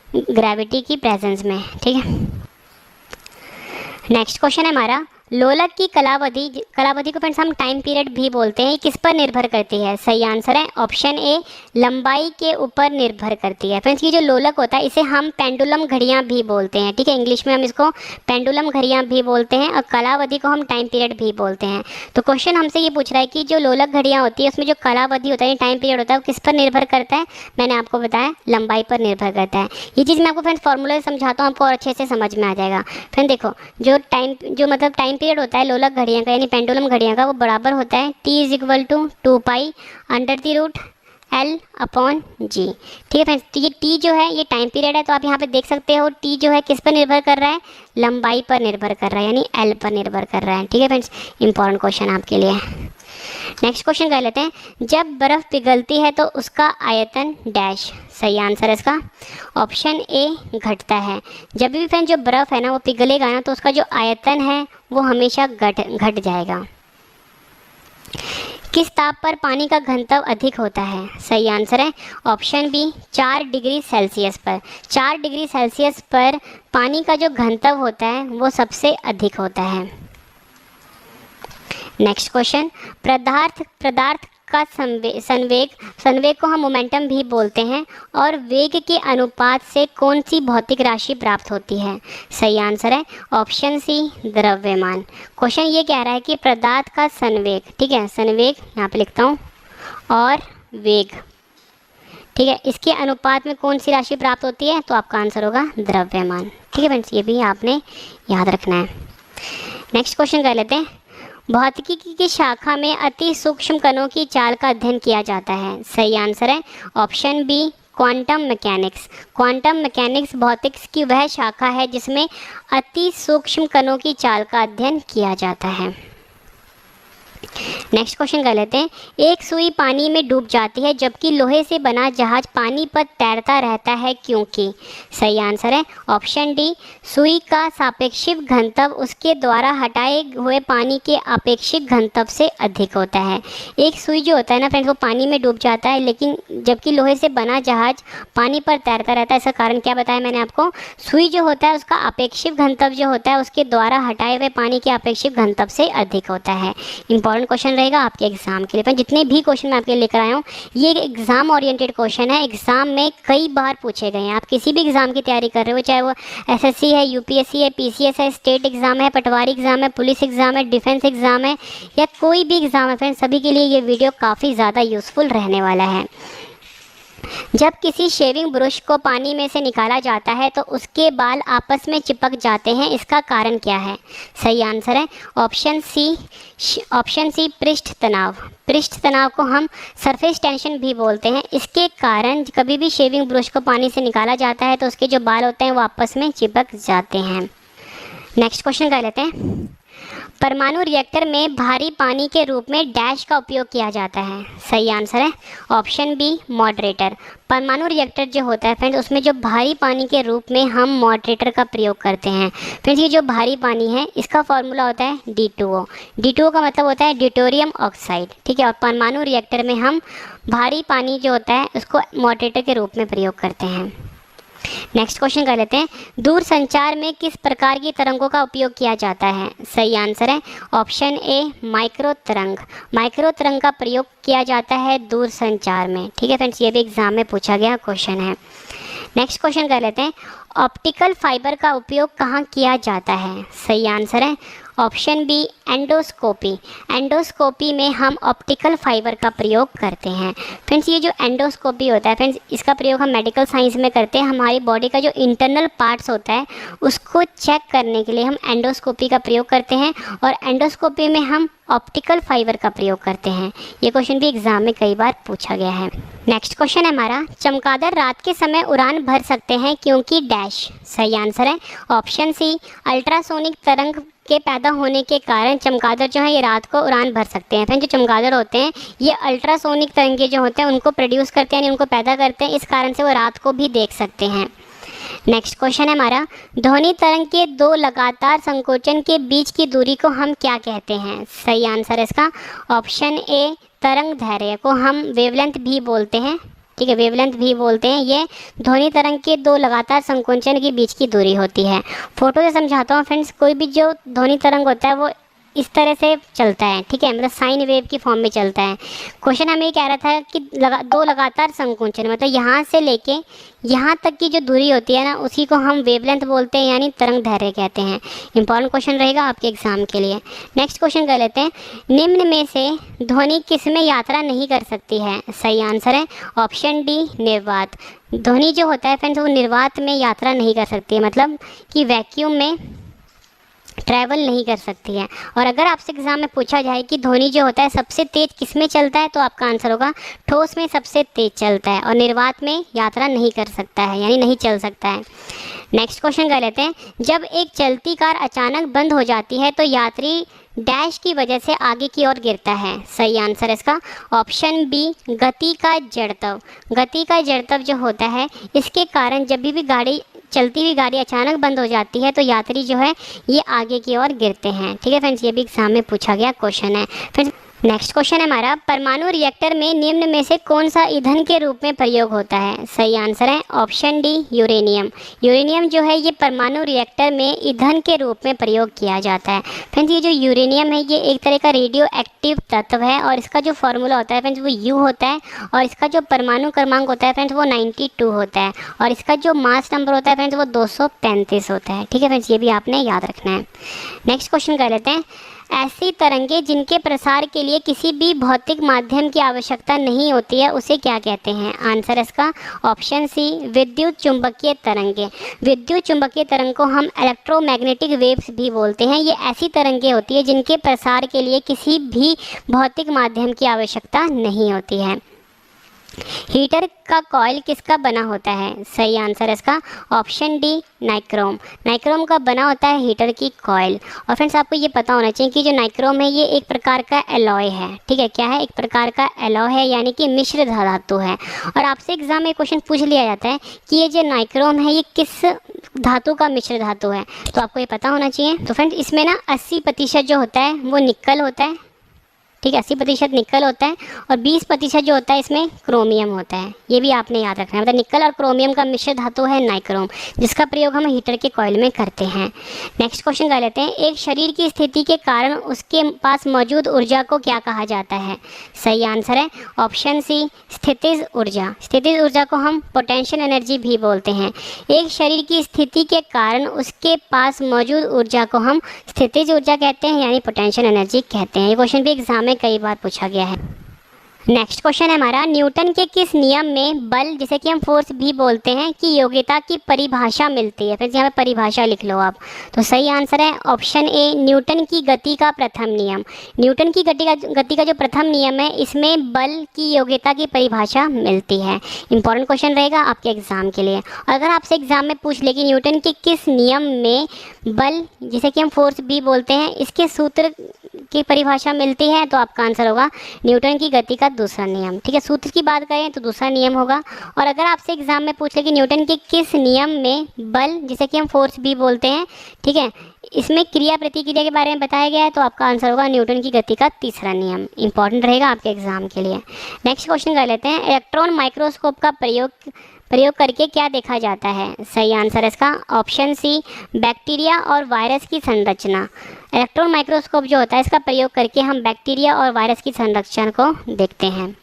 ग्रेविटी की प्रेजेंस में, ठीक है। नेक्स्ट क्वेश्चन है हमारा, लोलक की कलावधि को फ्रेंड्स हम टाइम पीरियड भी बोलते हैं, किस पर निर्भर करती है? सही आंसर है ऑप्शन ए, लंबाई के ऊपर निर्भर करती है। फ्रेंड्स ये जो लोलक होता है इसे हम पेंडुलम घड़ियां भी बोलते हैं, ठीक है, इंग्लिश में हम इसको पेंडुलम घड़ियां भी बोलते हैं और कलावधि को हम टाइम पीरियड भी बोलते हैं। तो क्वेश्चन हमसे ये पूछ रहा है कि जो लोलक घड़ियाँ होती है उसमें जो कलावधि होता है, टाइम पीरियड होता है, वो किस पर निर्भर करता है? मैंने आपको बताया लंबाई पर निर्भर करता है। ये चीज़ मैं आपको फ्रेंड्स फॉर्मूला से समझाता हूँ, आपको और अच्छे से समझ में आ जाएगा। फ्रेंड देखो, जो टाइम पीरियड होता है लोलक घड़ियाँ का यानी पेंडुलम घड़ियाँ का वो बराबर होता है T = 2π√L/G, ठीक है फ्रेंड्स। तो ये T जो है ये टाइम पीरियड है, तो आप यहाँ पे देख सकते हो T जो है किस पर निर्भर कर रहा है, लंबाई पर निर्भर कर रहा है, यानी L पर निर्भर कर रहा है, ठीक है फ्रेंड्स। इंपॉर्टेंट क्वेश्चन आपके लिए। नेक्स्ट क्वेश्चन कर लेते हैं। जब बर्फ़ पिघलती है तो उसका आयतन डैश। सही आंसर है इसका ऑप्शन ए, घटता है। जब भी फ्रेंड जो बर्फ़ है ना वो पिघलेगा ना तो उसका जो आयतन है वो हमेशा घट जाएगा। किस ताप पर पानी का घनत्व अधिक होता है? सही आंसर है ऑप्शन बी, 4 डिग्री सेल्सियस पर। 4 डिग्री सेल्सियस पर पानी का जो घनत्व होता है वो सबसे अधिक होता है। नेक्स्ट क्वेश्चन, पदार्थ का संवेग को हम मोमेंटम भी बोलते हैं और वेग के अनुपात से कौन सी भौतिक राशि प्राप्त होती है? सही आंसर है ऑप्शन सी, द्रव्यमान। क्वेश्चन ये कह रहा है कि पदार्थ का संवेग, ठीक है, संवेग यहाँ पे लिखता हूँ, और वेग, ठीक है, इसके अनुपात में कौन सी राशि प्राप्त होती है? तो आपका आंसर होगा द्रव्यमान, ठीक है फ्रेंड्स, ये भी आपने याद रखना है। नेक्स्ट क्वेश्चन कर लेते हैं। भौतिकी की शाखा में अति सूक्ष्म कणों की चाल का अध्ययन किया जाता है। सही आंसर है option B, quantum mechanics. Quantum mechanics भौतिकी की वह शाखा है जिसमें अति सूक्ष्म कणों की चाल का अध्ययन किया जाता है। नेक्स्ट क्वेश्चन कर लेते हैं। एक सुई पानी में डूब जाती है जबकि लोहे से बना जहाज पानी पर तैरता रहता है, क्योंकि? सही आंसर है ऑप्शन डी, सुई का सापेक्षिक घनत्व उसके द्वारा हटाए हुए पानी के आपेक्षिक घनत्व से अधिक होता है। एक सुई जो होता है ना फ्रेंड्स, वो पानी में डूब जाता है, लेकिन जबकि लोहे से बना जहाज पानी पर तैरता रहता है। इसका कारण क्या बताया मैंने आपको? सुई जो होता है उसका आपेक्षिक घनत्व जो होता है उसके द्वारा हटाए हुए पानी के आपेक्षिक घनत्व से अधिक होता है। इंपॉर्टेंट क्वेश्चन रहेगा आपके एग्जाम के लिए। पर जितने भी क्वेश्चन मैं आपके लिए लेकर आया हूँ ये एग्जाम ओरिएंटेड क्वेश्चन है, एग्जाम में कई बार पूछे गए हैं। आप किसी भी एग्जाम की तैयारी कर रहे हो, चाहे वो एसएससी है, यूपीएससी है, पीसीएस है, स्टेट एग्जाम है, पटवारी एग्जाम है, पुलिस एग्जाम है, डिफेंस एग्जाम है, या कोई भी एग्जाम है फ्रेंड्स, सभी के लिए ये वीडियो काफ़ी ज़्यादा यूजफुल रहने वाला है। जब किसी शेविंग ब्रश को पानी में से निकाला जाता है तो उसके बाल आपस में चिपक जाते हैं, इसका कारण क्या है? सही आंसर है ऑप्शन सी पृष्ठ तनाव। पृष्ठ तनाव को हम सरफेस टेंशन भी बोलते हैं। इसके कारण कभी भी शेविंग ब्रश को पानी से निकाला जाता है तो उसके जो बाल होते हैं वो आपस में चिपक जाते हैं। नेक्स्ट क्वेश्चन कर लेते हैं। परमाणु रिएक्टर में भारी पानी के रूप में डैश का उपयोग किया जाता है। सही आंसर है ऑप्शन बी, मॉडरेटर। परमाणु रिएक्टर जो होता है फ्रेंड्स, उसमें जो भारी पानी के रूप में हम मॉडरेटर का प्रयोग करते हैं। फ्रेंड्स ये जो भारी पानी है इसका फॉर्मूला होता है D2O। D2O का मतलब होता है ड्यूटेरियम ऑक्साइड, ठीक है। और परमाणु रिएक्टर में हम भारी पानी जो होता है उसको मॉडरेटर के रूप में प्रयोग करते हैं। नेक्स्ट क्वेश्चन कर लेते हैं। दूर संचार में किस प्रकार की तरंगों का उपयोग किया जाता है? सही आंसर है ऑप्शन ए, माइक्रो तरंग। माइक्रो तरंग का प्रयोग किया जाता है दूर संचार में, ठीक है फ्रेंड्स। ये भी एग्जाम में पूछा गया क्वेश्चन है। नेक्स्ट क्वेश्चन कर लेते हैं। ऑप्टिकल फाइबर का उपयोग कहाँ किया जाता है? सही आंसर है ऑप्शन बी, एंडोस्कोपी। एंडोस्कोपी में हम ऑप्टिकल फाइबर का प्रयोग करते हैं। फ्रेंड्स ये जो एंडोस्कोपी होता है फ्रेंड्स, इसका प्रयोग हम मेडिकल साइंस में करते हैं। हमारी बॉडी का जो इंटरनल पार्ट्स होता है उसको चेक करने के लिए हम एंडोस्कोपी का प्रयोग करते हैं, और एंडोस्कोपी में हम ऑप्टिकल फाइबर का प्रयोग करते हैं। ये क्वेश्चन भी एग्जाम में कई बार पूछा गया है। नेक्स्ट क्वेश्चन है हमारा, चमगादड़ रात के समय उड़ान भर सकते हैं क्योंकि डैश। सही आंसर है ऑप्शन सी, अल्ट्रासोनिक तरंग के पैदा होने के कारण चमगादड़ जो है ये रात को उड़ान भर सकते हैं। फिर जो चमगादड़ होते हैं ये अल्ट्रासोनिक तरंगे जो होते हैं उनको प्रोड्यूस करते हैं, यानी उनको पैदा करते हैं, इस कारण से वो रात को भी देख सकते हैं। नेक्स्ट क्वेश्चन है हमारा, ध्वनि तरंग के दो लगातार संकोचन के बीच की दूरी को हम क्या कहते हैं? सही आंसर है इसका ऑप्शन ए, तरंग दैर्ध्य को हम वेवलेंथ भी बोलते हैं, ठीक है, वेवलेंथ भी बोलते हैं। ये ध्वनि तरंग के दो लगातार संकोचन के बीच की दूरी होती है। फोटो से समझाता हूँ फ्रेंड्स, कोई भी जो ध्वनि तरंग होता है वो इस तरह से चलता है, ठीक है, मतलब साइन वेव की फॉर्म में चलता है। क्वेश्चन हमें ये कह रहा था कि दो लगातार संकोचन, मतलब यहाँ से लेके यहाँ तक की जो दूरी होती है ना उसी को हम वेवलेंथ बोलते हैं, यानी तरंग दैर्ध्य कहते हैं। इंपॉर्टेंट क्वेश्चन रहेगा आपके एग्जाम के लिए। नेक्स्ट क्वेश्चन कर लेते हैं। निम्न में से ध्वनि किस में यात्रा नहीं कर सकती है? सही आंसर है ऑप्शन डी, निर्वात। ध्वनि जो होता है फ्रेंड्स वो निर्वात में यात्रा नहीं कर सकती है, मतलब कि वैक्यूम में ट्रैवल नहीं कर सकती है। और अगर आपसे एग्जाम में पूछा जाए कि ध्वनि जो होता है सबसे तेज किस में चलता है, तो आपका आंसर होगा ठोस में सबसे तेज चलता है, और निर्वात में यात्रा नहीं कर सकता है, यानी नहीं चल सकता है। नेक्स्ट क्वेश्चन कर लेते हैं। जब एक चलती कार अचानक बंद हो जाती है तो यात्री डैश की वजह से आगे की ओर गिरता है। सही आंसर इसका ऑप्शन बी, गति का जड़त्व। गति का जड़त्व जो होता है इसके कारण जब भी गाड़ी चलती हुई गाड़ी अचानक बंद हो जाती है तो यात्री जो है ये आगे की ओर गिरते हैं, ठीक है फ्रेंड्स। ये भी एग्जाम में पूछा गया क्वेश्चन है। फ्रेंड्स नेक्स्ट क्वेश्चन है हमारा, परमाणु रिएक्टर में निम्न में से कौन सा ईंधन के रूप में प्रयोग होता है? सही आंसर है ऑप्शन डी, यूरेनियम। यूरेनियम जो है ये परमाणु रिएक्टर में ईंधन के रूप में प्रयोग किया जाता है। फ्रेंड्स ये जो यूरेनियम है ये एक तरह का रेडियो एक्टिव तत्व है, और इसका जो फॉर्मूला होता है फ्रेंड्स वो यू होता है, और इसका जो परमाणु क्रमांक होता है फ्रेंड्स वो 92 होता है, और इसका जो मास नंबर होता है फ्रेंड्स वो 235 होता है, ठीक है फ्रेंड्स। ये भी आपने याद रखना है। नेक्स्ट क्वेश्चन कर लेते हैं। ऐसी तरंगे जिनके प्रसार के लिए किसी भी भौतिक माध्यम की आवश्यकता नहीं होती है उसे क्या कहते हैं? आंसर इसका ऑप्शन सी, विद्युत चुंबकीय तरंगे। विद्युत चुंबकीय तरंग को हम इलेक्ट्रोमैग्नेटिक वेव्स भी बोलते हैं। ये ऐसी तरंगे होती है जिनके प्रसार के लिए किसी भी भौतिक माध्यम की आवश्यकता नहीं होती है। हीटर का कॉइल किसका बना होता है? सही आंसर है इसका ऑप्शन डी नाइक्रोम। नाइक्रोम का बना होता है हीटर की कॉइल। और फ्रेंड्स आपको ये पता होना चाहिए कि जो नाइक्रोम है ये एक प्रकार का एलॉय है, ठीक है, क्या है, एक प्रकार का एलॉय है, यानी कि मिश्र धातु है। और आपसे एग्जाम में क्वेश्चन पूछ लिया जाता है कि ये जो नाइक्रोम है ये किस धातु का मिश्र धातु है, तो आपको ये पता होना चाहिए। तो फ्रेंड्स इसमें ना 80% जो होता है वो निकल होता है, ठीक है, 80% निकल होता है, और 20% जो होता है इसमें क्रोमियम होता है। ये भी आपने याद रखना है, मतलब निकल और क्रोमियम का मिश्र धातु है नाइक्रोम, जिसका प्रयोग हम हीटर के कॉइल में करते हैं। नेक्स्ट क्वेश्चन कर लेते हैं। एक शरीर की स्थिति के कारण उसके पास मौजूद ऊर्जा को क्या कहा जाता है? सही आंसर है ऑप्शन सी स्थितिज ऊर्जा। स्थितिज ऊर्जा को हम पोटेंशियल एनर्जी भी बोलते हैं। एक शरीर की स्थिति के कारण उसके पास मौजूद ऊर्जा को हम स्थितिज ऊर्जा कहते हैं, यानी पोटेंशियल एनर्जी कहते हैं। ये क्वेश्चन भी एग्जाम में कई बार पूछा गया है। नेक्स्ट क्वेश्चन है हमारा, न्यूटन के किस नियम में बल, जिसे कि हम फोर्स भी बोलते हैं, की योग्यता की परिभाषा मिलती है? फिर यहाँ पे परिभाषा लिख लो आप। तो सही आंसर है ऑप्शन ए न्यूटन की गति का प्रथम नियम। न्यूटन की गति का जो प्रथम नियम है इसमें बल की योग्यता की परिभाषा मिलती है। इंपॉर्टेंट क्वेश्चन रहेगा आपके एग्जाम के लिए। और अगर आपसे एग्जाम में पूछ ले कि न्यूटन के किस नियम में बल, जिसे कि हम फोर्स भी बोलते हैं, इसके सूत्र की परिभाषा मिलती है, तो आपका आंसर होगा न्यूटन की गति का दूसरा नियम। ठीक है, सूत्र की बात करें तो दूसरा नियम होगा। और अगर आपसे एग्जाम में पूछ ले कि न्यूटन के किस नियम में बल, जिसे कि हम फोर्स भी बोलते हैं, ठीक है, इसमें क्रिया प्रतिक्रिया के बारे में बताया गया है, तो आपका आंसर होगा न्यूटन की गति का तीसरा नियम। इंपॉर्टेंट रहेगा आपके एग्जाम के लिए। नेक्स्ट क्वेश्चन कर लेते हैं। इलेक्ट्रॉन माइक्रोस्कोप का प्रयोग करके क्या देखा जाता है? सही आंसर है इसका ऑप्शन सी बैक्टीरिया और वायरस की संरचना। इलेक्ट्रॉन माइक्रोस्कोप जो होता है इसका प्रयोग करके हम बैक्टीरिया और वायरस की संरचना को देखते हैं।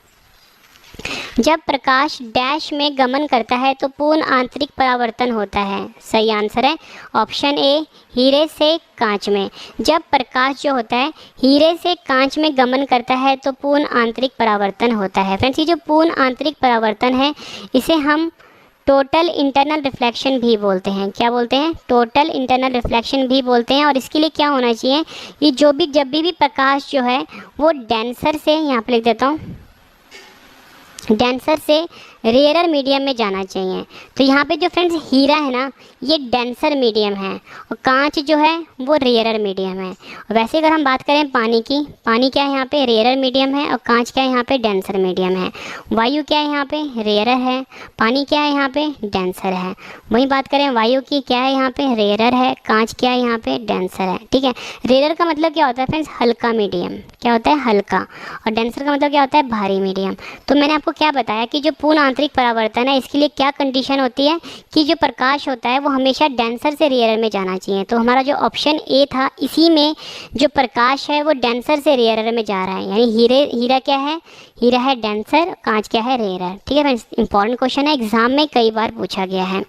जब प्रकाश डैश में गमन करता है तो पूर्ण आंतरिक परावर्तन होता है। सही आंसर है ऑप्शन ए हीरे से कांच में। जब प्रकाश जो होता है हीरे से कांच में गमन करता है तो पूर्ण आंतरिक परावर्तन होता है। फ्रेंड्स ये जो पूर्ण आंतरिक परावर्तन है इसे हम टोटल इंटरनल रिफ्लेक्शन भी बोलते हैं। क्या बोलते हैं? टोटल इंटरनल रिफ्लेक्शन भी बोलते हैं। और इसके लिए क्या होना चाहिए, ये जब भी प्रकाश जो है वो डेंसर से, यहाँ पे लिख देता हूँ, डेंसर से रेयरर मीडियम में जाना चाहिए। तो यहाँ पे जो फ्रेंड्स हीरा है ना ये डेंसर मीडियम है और कांच जो है वो रेयरर मीडियम है। और वैसे अगर हम बात करें पानी की, पानी क्या है यहाँ पे रेयरर मीडियम है और कांच क्या है यहाँ पे डेंसर मीडियम है। वायु क्या है यहाँ पे रेयरर है, पानी क्या है यहाँ पे डेंसर है। वहीं बात करें वायु की, क्या है यहाँ पे रेयरर है, कांच क्या है यहाँ पे डेंसर है। ठीक है, रेयरर का मतलब क्या होता है फ्रेंड्स? हल्का मीडियम। क्या होता है? हल्का। और डेंसर का मतलब क्या होता है? भारी मीडियम। तो मैंने आपको क्या बताया कि जो पूर्ण आंतरिक परावर्तन है इसके लिए क्या कंडीशन होती है कि जो प्रकाश होता है वो हमेशा डेंसर से रेयरर में जाना चाहिए। तो हमारा जो ऑप्शन ए था इसी में जो प्रकाश है वो डेंसर से रेयरर में जा रहा है, यानी हीरा क्या है? हीरा है डेंसर, कांच क्या है? रेयरर। ठीक है फ्रेंड्स, इंपॉर्टेंट क्वेश्चन है, एग्जाम में कई बार पूछा गया है।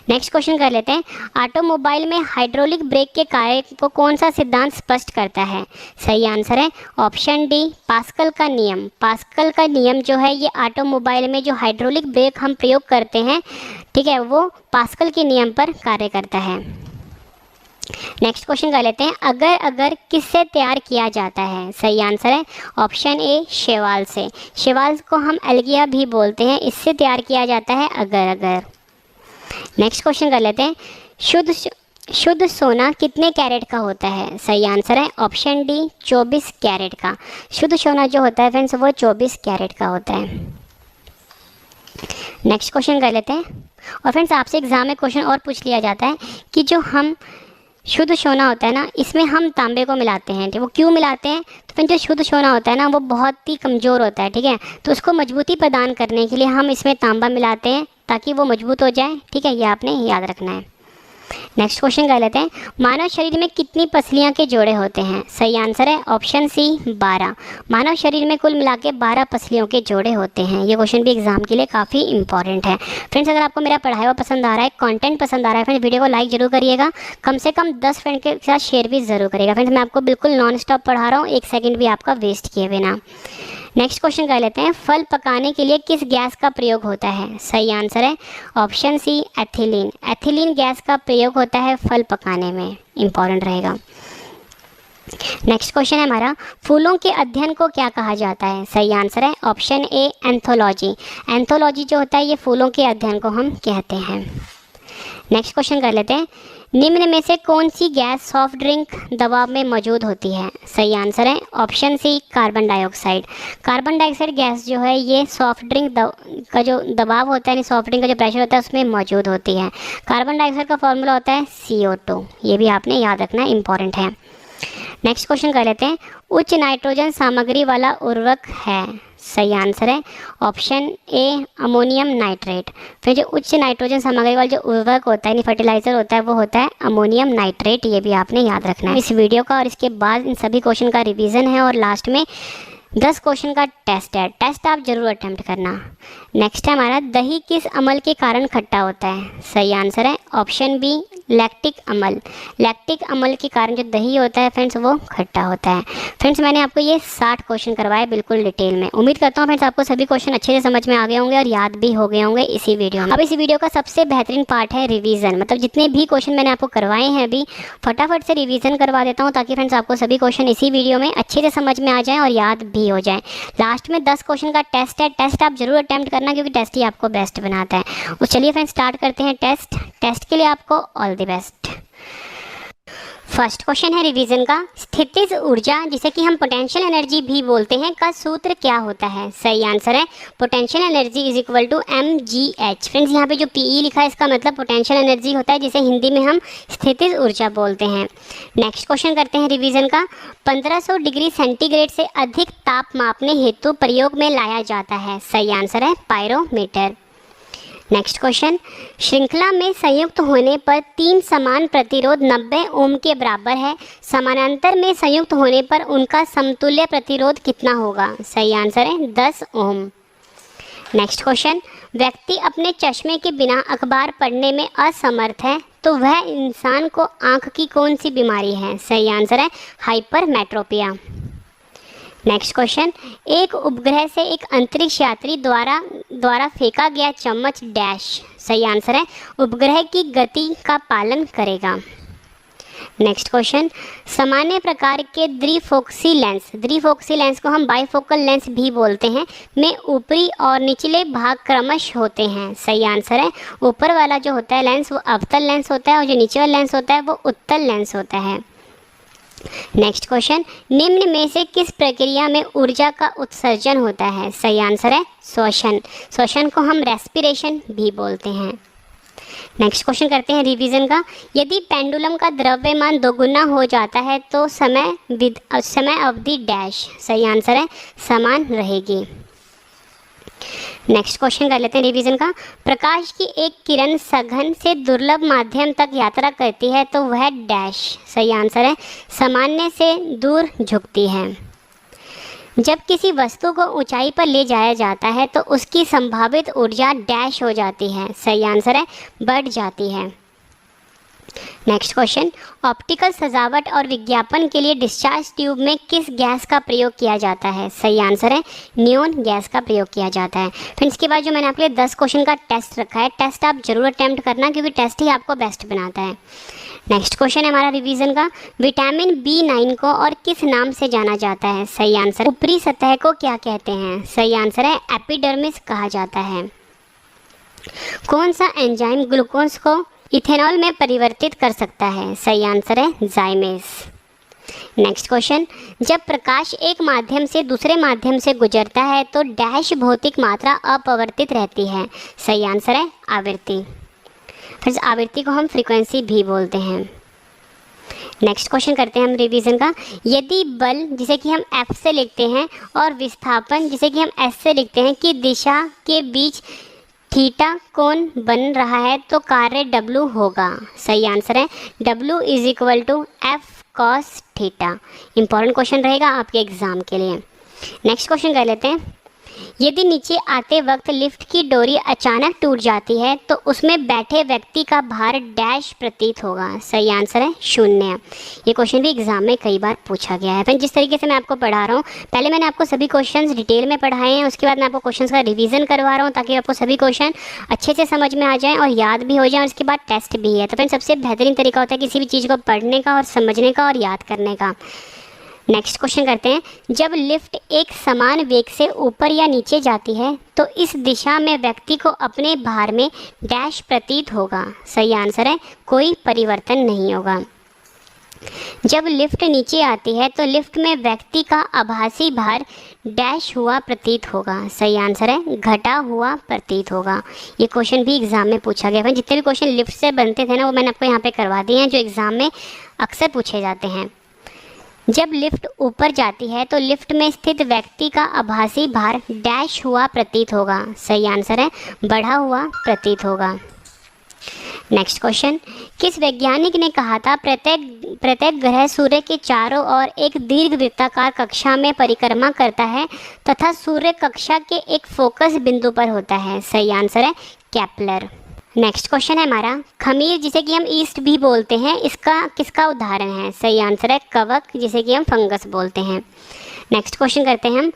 नेक्स्ट क्वेश्चन कर लेते हैं। ऑटोमोबाइल में हाइड्रोलिक ब्रेक के कार्य को कौन सा सिद्धांत स्पष्ट करता है? सही आंसर है ऑप्शन डी पास्कल का नियम। पास्कल का नियम जो है ये ऑटोमोबाइल में जो हाइड्रोलिक ब्रेक हम प्रयोग करते हैं, ठीक है, वो पास्कल के नियम पर कार्य करता है। नेक्स्ट क्वेश्चन कर लेते हैं। अगर किससे तैयार किया जाता है? सही आंसर है ऑप्शन ए शैवाल से। शैवाल को हम एल्गिया भी बोलते हैं, इससे तैयार किया जाता है अगर। नेक्स्ट क्वेश्चन कर लेते हैं। शुद्ध सोना कितने कैरेट का होता है? सही आंसर है ऑप्शन डी 24 कैरेट का। शुद्ध सोना जो होता है फ्रेंड्स वो 24 कैरेट का होता है। नेक्स्ट क्वेश्चन कर लेते हैं। और फ्रेंड्स आपसे एग्जाम में क्वेश्चन और पूछ लिया जाता है कि जो हम शुद्ध सोना होता है ना इसमें हम तांबे को मिलाते हैं। वो क्यों मिलाते हैं? तो फिर जो शुद्ध सोना होता है ना वो बहुत ही कमज़ोर होता है, ठीक है, तो उसको मजबूती प्रदान करने के लिए हम इसमें तांबा मिलाते हैं ताकि वो मजबूत हो जाए। ठीक है, ये आपने याद रखना है। नेक्स्ट क्वेश्चन कर लेते हैं। मानव शरीर में कितनी पसलियां के जोड़े होते हैं? सही आंसर है ऑप्शन सी 12। मानव शरीर में कुल मिला के 12 पसलियों के जोड़े होते हैं। ये क्वेश्चन भी एग्जाम के लिए काफ़ी इंपॉर्टेंट है। फ्रेंड्स अगर आपको मेरा पढ़ाया हुआ पसंद आ रहा है, कंटेंट पसंद आ रहा है फ्रेंड्स, वीडियो को लाइक जरूर करिएगा, कम से कम 10 फ्रेंड के साथ शेयर भी जरूर करिएगा। फ्रेंड्स मैं आपको बिल्कुल नॉन स्टॉप पढ़ा रहा हूँ, 1 सेकेंड भी आपका वेस्ट किए बिना। नेक्स्ट क्वेश्चन कर लेते हैं। फल पकाने के लिए किस गैस का प्रयोग होता है? सही आंसर है option C ethylene. Ethylene gas का प्रयोग होता है फल पकाने में। इंपॉर्टेंट रहेगा। नेक्स्ट क्वेश्चन है हमारा, फूलों के अध्ययन को क्या कहा जाता है? सही आंसर है ऑप्शन ए एंथोलॉजी। एंथोलॉजी जो होता है ये फूलों के अध्ययन को हम कहते हैं। नेक्स्ट क्वेश्चन कर लेते हैं, निम्न में से कौन सी गैस सॉफ्ट ड्रिंक दबाव में मौजूद होती है? सही आंसर है option C carbon dioxide. Carbon dioxide gas जो है ये सॉफ्ट ड्रिंक का जो दबाव होता है, यानी सॉफ्ट ड्रिंक का जो प्रेशर होता है उसमें मौजूद होती है। कार्बन डाइऑक्साइड का फॉर्मूला होता है CO2। ये भी आपने याद रखना, इंपॉर्टेंट है। नेक्स्ट क्वेश्चन कर लेते हैं, उच्च नाइट्रोजन सामग्री वाला उर्वरक है? सही आंसर है ऑप्शन ए अमोनियम नाइट्रेट। फिर जो उच्च नाइट्रोजन सामग्री वाला जो उर्वरक होता है यानी फर्टिलाइजर होता है वो होता है अमोनियम नाइट्रेट। ये भी आपने याद रखना है इस वीडियो का। और इसके बाद इन सभी क्वेश्चन का रिवीजन है और लास्ट में 10 क्वेश्चन का टेस्ट है। टेस्ट आप जरूर अटेम्प्ट करना। नेक्स्ट है हमारा, दही किस अमल के कारण खट्टा होता है? सही आंसर है ऑप्शन बी लैक्टिक अमल। लैक्टिक अमल के कारण जो दही होता है फ्रेंड्स वो खट्टा होता है। फ्रेंड्स मैंने आपको ये 60 क्वेश्चन करवाए बिल्कुल डिटेल में। उम्मीद करता हूँ फ्रेंड्स आपको सभी क्वेश्चन अच्छे से समझ में आ गए होंगे और याद भी हो गए होंगे इसी वीडियो में। अब इस वीडियो का सबसे बेहतरीन पार्ट है रिवीजन। मतलब जितने भी क्वेश्चन मैंने आपको करवाए हैं अभी फटाफट से रिवीजन करवा देता हूँ ताकि फ्रेंड्स आपको सभी क्वेश्चन इसी वीडियो में अच्छे से समझ में आ जाएँ और याद भी हो जाए। लास्ट में 10 क्वेश्चन का टेस्ट है। टेस्ट आप जरूर अटेम्प्ट करना क्योंकि टेस्ट ही आपको बेस्ट बनाता है। तो चलिए फ्रेंड्स स्टार्ट करते हैं टेस्ट के लिए आपको all the best. First question है रिवीजन का, स्थितिज ऊर्जा जिसे कि हम पोटेंशियल एनर्जी भी बोलते हैं का सूत्र क्या होता है? सही आंसर है potential energy is equal to mgh। Friends यहाँ पे जो PE लिखा है इसका मतलब पोटेंशियल एनर्जी होता है जिसे हिंदी में हम स्थितिज ऊर्जा बोलते हैं। नेक्स्ट क्वेश्चन करते हैं रिवीजन का, 1500 डिग्री सेंटीग्रेड से अधिक ताप मापने हेतु प्रयोग में लाया जाता है? सही आंसर है पायरोमीटर। नेक्स्ट क्वेश्चन, श्रृंखला में संयुक्त होने पर 3 समान प्रतिरोध 90 ओम के बराबर है, समानांतर में संयुक्त होने पर उनका समतुल्य प्रतिरोध कितना होगा? सही आंसर है 10 ओम। नेक्स्ट क्वेश्चन, व्यक्ति अपने चश्मे के बिना अखबार पढ़ने में असमर्थ है तो वह इंसान को आँख की कौन सी बीमारी है? सही आंसर है हाइपरमेट्रोपिया। नेक्स्ट क्वेश्चन, एक उपग्रह से एक अंतरिक्ष यात्री द्वारा फेंका गया चम्मच डैश। सही आंसर है उपग्रह की गति का पालन करेगा। नेक्स्ट क्वेश्चन, सामान्य प्रकार के द्विफोक्सी लेंस को हम बाइफोकल लेंस भी बोलते हैं में ऊपरी और निचले भाग क्रमश होते हैं? सही आंसर है ऊपर वाला जो होता है लेंस वो अवतल लेंस होता है और जो नीचे वाला लेंस होता है वो उत्तल लेंस होता है। नेक्स्ट क्वेश्चन, निम्न में से किस प्रक्रिया में ऊर्जा का उत्सर्जन होता है? सही आंसर है श्वसन को हम रेस्पिरेशन भी बोलते हैं। नेक्स्ट क्वेश्चन करते हैं रिवीजन का, यदि पेंडुलम का द्रव्यमान दोगुना हो जाता है तो समय अवधि डैश। सही आंसर है समान रहेगी। नेक्स्ट क्वेश्चन कर लेते हैं रिवीजन का, प्रकाश की एक किरण सघन से दुर्लभ माध्यम तक यात्रा करती है तो वह डैश। सही आंसर है सामान्य से दूर झुकती है। जब किसी वस्तु को ऊंचाई पर ले जाया जाता है तो उसकी संभावित ऊर्जा डैश हो जाती है? सही आंसर है बढ़ जाती है। नेक्स्ट क्वेश्चन, ऑप्टिकल सजावट और विज्ञापन के लिए डिस्चार्ज ट्यूब में किस गैस का प्रयोग किया जाता है? सही आंसर है नियोन गैस का प्रयोग किया जाता है। फिर इसके बाद जो मैंने आपके लिए 10 क्वेश्चन का टेस्ट रखा है, टेस्ट आप जरूर अटेम्प्ट करना क्योंकि टेस्ट ही आपको बेस्ट बनाता है। नेक्स्ट क्वेश्चन है हमारा रिवीजन का, विटामिन B9 को और किस नाम से जाना जाता है? सही आंसर ऊपरी सतह को क्या कहते हैं? सही आंसर है एपिडर्मिस कहा जाता है। कौन सा एंजाइम ग्लूकोज को इथेनॉल में परिवर्तित कर सकता है? सही आंसर है जाइमेस। नेक्स्ट क्वेश्चन, जब प्रकाश एक माध्यम से दूसरे माध्यम से गुजरता है तो डैश भौतिक मात्रा अपवर्तित रहती है? सही आंसर है आवृत्ति। फिर आवृत्ति को हम फ्रीक्वेंसी भी बोलते हैं। नेक्स्ट क्वेश्चन करते हैं हम रिवीजन का, यदि बल जिसे कि हम F से लिखते हैं और विस्थापन जिसे कि हम S से लिखते हैं की दिशा के बीच थीटा कोण बन रहा है तो कार्य W होगा? सही आंसर है W is equal to F cos theta. Important question रहेगा आपके एग्जाम के लिए। नेक्स्ट क्वेश्चन कर लेते हैं, यदि नीचे आते वक्त लिफ्ट की डोरी अचानक टूट जाती है तो उसमें बैठे व्यक्ति का भार डैश प्रतीत होगा? सही आंसर है 0। ये क्वेश्चन भी एग्जाम में कई बार पूछा गया है। फिर जिस तरीके से मैं आपको पढ़ा रहा हूँ, पहले मैंने आपको सभी क्वेश्चंस डिटेल में पढ़ाए हैं, उसके बाद मैं आपको क्वेश्चंस का रिवीजन करवा रहा हूँ ताकि आपको सभी क्वेश्चन अच्छे से समझ में आ जाएँ और याद भी हो जाए और उसके बाद टेस्ट भी है। तो फिर सबसे बेहतरीन तरीका होता है किसी भी चीज़ को पढ़ने का और समझने का और याद करने का। नेक्स्ट क्वेश्चन करते हैं, जब लिफ्ट एक समान वेग से ऊपर या नीचे जाती है तो इस दिशा में व्यक्ति को अपने भार में डैश प्रतीत होगा। सही आंसर है कोई परिवर्तन नहीं होगा। जब लिफ्ट नीचे आती है तो लिफ्ट में व्यक्ति का आभासी भार डैश हुआ प्रतीत होगा। सही आंसर है घटा हुआ प्रतीत होगा। ये क्वेश्चन भी एग्जाम में पूछा गया है। जितने भी क्वेश्चन लिफ्ट से बनते थे ना, वो मैंने आपको यहाँ पे करवा दिए हैं, जो एग्जाम में अक्सर पूछे जाते हैं। जब लिफ्ट ऊपर जाती है तो लिफ्ट में स्थित व्यक्ति का आभासी भार डैश हुआ प्रतीत होगा। सही आंसर है बढ़ा हुआ प्रतीत होगा। नेक्स्ट क्वेश्चन, किस वैज्ञानिक ने कहा था प्रत्येक ग्रह सूर्य के चारों ओर एक दीर्घ वृत्ताकार कक्षा में परिक्रमा करता है तथा सूर्य कक्षा के एक फोकस बिंदु पर होता है। सही आंसर है केपलर। नेक्स्ट क्वेश्चन है हमारा, खमीर जिसे कि हम ईस्ट भी बोलते हैं, इसका किसका उदाहरण है? सही आंसर है कवक, जिसे कि हम फंगस बोलते हैं। नेक्स्ट क्वेश्चन करते हैं हम,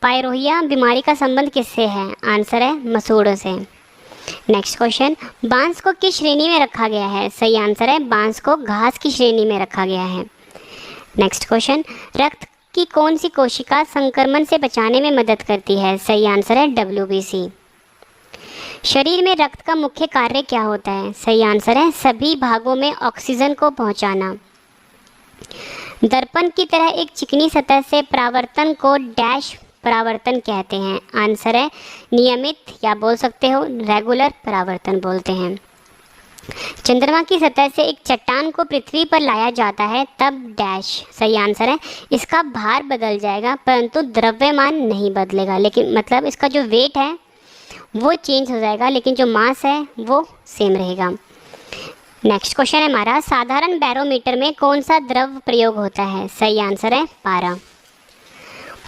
पायरोहिया बीमारी का संबंध किससे है? आंसर है मसूड़ों से। नेक्स्ट क्वेश्चन, बांस को किस श्रेणी में रखा गया है? सही आंसर है बांस को घास की श्रेणी में रखा गया है। नेक्स्ट क्वेश्चन, रक्त की कौन सी कोशिका संक्रमण से बचाने में मदद करती है? सही आंसर है WBC। शरीर में रक्त का मुख्य कार्य क्या होता है? सही आंसर है सभी भागों में ऑक्सीजन को पहुंचाना। दर्पण की तरह एक चिकनी सतह से परावर्तन को डैश परावर्तन कहते हैं। आंसर है नियमित, या बोल सकते हो रेगुलर परावर्तन बोलते हैं। चंद्रमा की सतह से एक चट्टान को पृथ्वी पर लाया जाता है तब डैश। सही आंसर है इसका भार बदल जाएगा परंतु द्रव्यमान नहीं बदलेगा, लेकिन मतलब इसका जो वेट है वो चेंज हो जाएगा, लेकिन जो मास है वो सेम रहेगा। नेक्स्ट क्वेश्चन है हमारा, साधारण बैरोमीटर में कौन सा द्रव प्रयोग होता है? सही आंसर है पारा।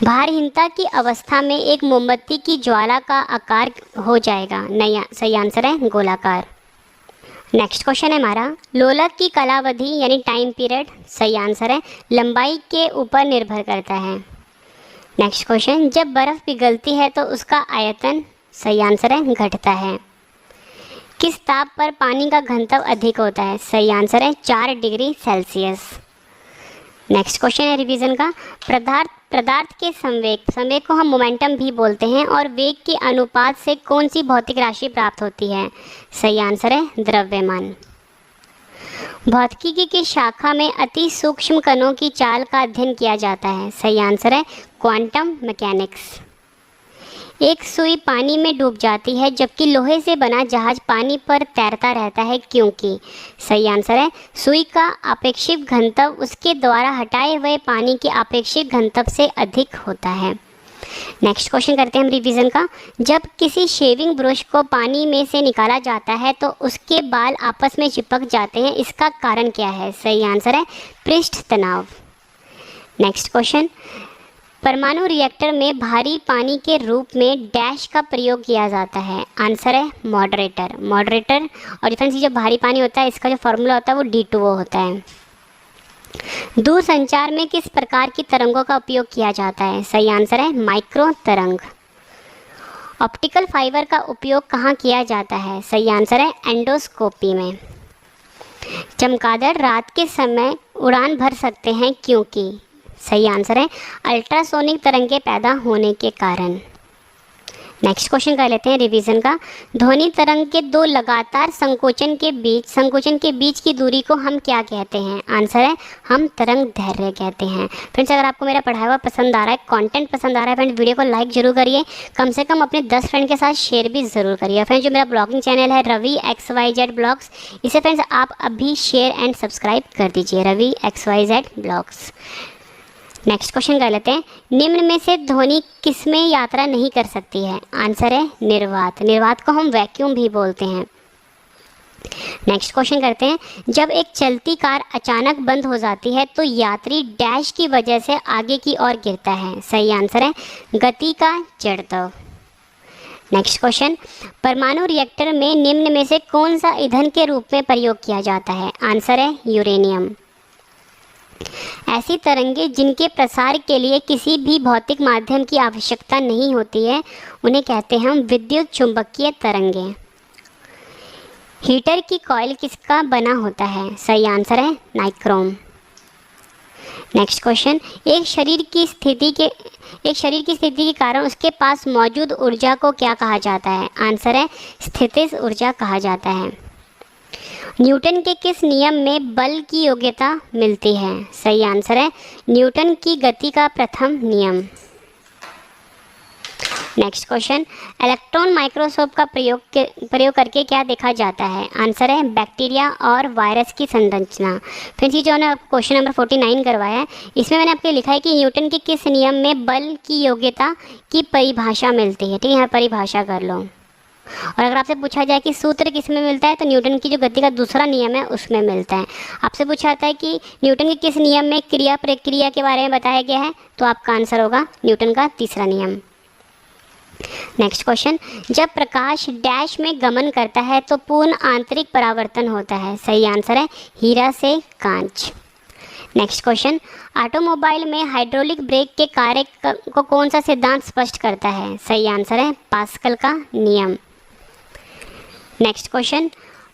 भारहीनता की अवस्था में एक मोमबत्ती की ज्वाला का आकार हो जाएगा। नहीं, सही आंसर है गोलाकार। नेक्स्ट क्वेश्चन है हमारा, लोलक की कालावधि यानी टाइम पीरियड, सही आंसर है लंबाई के ऊपर निर्भर करता है। नेक्स्ट क्वेश्चन, जब बर्फ़ पिघलती है तो उसका आयतन, सही आंसर है घटता है। किस ताप पर पानी का घनत्व अधिक होता है? सही आंसर है 4 डिग्री सेल्सियस। नेक्स्ट क्वेश्चन है रिवीजन का, पदार्थ के संवेग को हम मोमेंटम भी बोलते हैं और वेग के अनुपात से कौन सी भौतिक राशि प्राप्त होती है? सही आंसर है द्रव्यमान। भौतिकी की शाखा में अति सूक्ष्म कणों की चाल का अध्ययन किया जाता है। सही आंसर है क्वांटम मैकेनिक्स। एक सुई पानी में डूब जाती है जबकि लोहे से बना जहाज पानी पर तैरता रहता है, क्योंकि? सही आंसर है सुई का आपेक्षिक घनत्व उसके द्वारा हटाए हुए पानी के आपेक्षिक घनत्व से अधिक होता है। नेक्स्ट क्वेश्चन करते हैं हम रिवीजन का, जब किसी शेविंग ब्रश को पानी में से निकाला जाता है तो उसके बाल आपस में चिपक जाते हैं, इसका कारण क्या है? सही आंसर है पृष्ठ तनाव। नेक्स्ट क्वेश्चन, परमाणु रिएक्टर में भारी पानी के रूप में डैश का प्रयोग किया जाता है? आंसर है मॉडरेटर। और फ्रेंड्स ये जो भारी पानी होता है इसका जो फॉर्मूला होता है वो D2O होता है। दूर संचार में किस प्रकार की तरंगों का उपयोग किया जाता है? सही आंसर है माइक्रो तरंग। ऑप्टिकल फाइबर का उपयोग कहाँ किया जाता है? सही आंसर है एंडोस्कोपी में। चमगादड़ रात के समय उड़ान भर सकते हैं, क्योंकि? सही आंसर है अल्ट्रासोनिक तरंगे पैदा होने के कारण। नेक्स्ट क्वेश्चन कर लेते हैं रिवीजन का, ध्वनि तरंग के दो लगातार संकोचन के बीच की दूरी को हम क्या कहते हैं? आंसर है हम तरंग दैर्घ्य कहते हैं। फ्रेंड्स अगर आपको मेरा पढ़ाया हुआ पसंद आ रहा है, कंटेंट पसंद आ रहा है फ्रेंड्स, वीडियो को लाइक जरूर करिए, कम से कम अपने 10 फ्रेंड के साथ शेयर भी ज़रूर करिए। फ्रेंड्स जो मेरा ब्लॉगिंग चैनल है रवि XYZ ब्लॉग्स, इसे फ्रेंड्स आप अभी शेयर एंड सब्सक्राइब कर दीजिए, Ravi XYZ blogs. Next question कर लेते हैं, निम्न में से ध्वनि किसमें यात्रा नहीं कर सकती है? आंसर है निर्वात को हम वैक्यूम भी बोलते हैं। नेक्स्ट क्वेश्चन करते हैं, जब एक चलती कार अचानक बंद हो जाती है तो यात्री डैश की वजह से आगे की ओर गिरता है? सही आंसर है गति का जड़त्व। नेक्स्ट क्वेश्चन, परमाणु रिएक्टर में निम्न में से कौन सा ईंधन के रूप में प्रयोग किया जाता है? आंसर है यूरेनियम। ऐसी तरंगे जिनके प्रसार के लिए किसी भी भौतिक माध्यम की आवश्यकता नहीं होती है उन्हें कहते हैं हम विद्युत चुंबकीय तरंगे। हीटर की कॉइल किसका बना होता है? सही आंसर है नाइक्रोम। नेक्स्ट क्वेश्चन, एक शरीर की स्थिति के कारण उसके पास मौजूद ऊर्जा को क्या कहा जाता है? आंसर है स्थितिज ऊर्जा कहा जाता है। न्यूटन के किस नियम में बल की योग्यता मिलती है? सही आंसर है न्यूटन की गति का प्रथम नियम। नेक्स्ट क्वेश्चन, इलेक्ट्रॉन माइक्रोस्कोप का प्रयोग करके क्या देखा जाता है? आंसर है बैक्टीरिया और वायरस की संरचना। फ्रेंड्स, ये जो है क्वेश्चन नंबर 49 करवाया है, इसमें मैंने आपको लिखा है कि न्यूटन के किस नियम में बल की योग्यता की परिभाषा मिलती है। ठीक है, यहाँ परिभाषा कर लो। और अगर आपसे पूछा जाए कि सूत्र किस में मिलता है, तो न्यूटन की जो गति का दूसरा नियम है उसमें मिलता है। आपसे पूछा जाता है कि न्यूटन के किस नियम में क्रिया प्रक्रिया के बारे में बताया गया है, तो आपका आंसर होगा न्यूटन का तीसरा नियम। नेक्स्ट क्वेश्चन, जब प्रकाश डैश में गमन करता है तो पूर्ण आंतरिक परावर्तन होता है। सही आंसर है हीरा से कांच। नेक्स्ट क्वेश्चन, ऑटोमोबाइल में हाइड्रोलिक ब्रेक के कार्य को कौन सा सिद्धांत स्पष्ट करता है? सही आंसर है पास्कल का नियम। नेक्स्ट क्वेश्चन,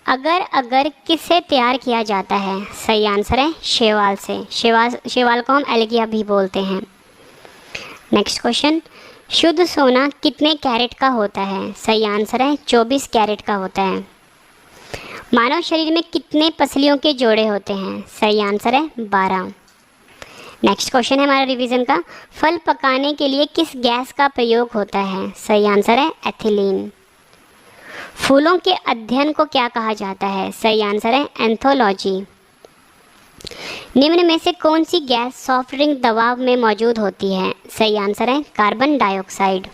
अगर किससे तैयार किया जाता है? सही आंसर है शैवाल से। शैवाल को हम एल्गिया भी बोलते हैं। नेक्स्ट क्वेश्चन, शुद्ध सोना कितने कैरेट का होता है? सही आंसर है 24 कैरेट का होता है। मानव शरीर में कितने पसलियों के जोड़े होते हैं? सही आंसर है 12। नेक्स्ट क्वेश्चन है हमारा रिवीजन का, फल पकाने के लिए किस गैस का प्रयोग होता है? सही आंसर है एथिलीन। फूलों के अध्ययन को क्या कहा जाता है? सही आंसर है एंथोलॉजी। निम्न में से कौन सी गैस सॉफ्ट ड्रिंक दबाव में मौजूद होती है? सही आंसर है कार्बन डाइऑक्साइड।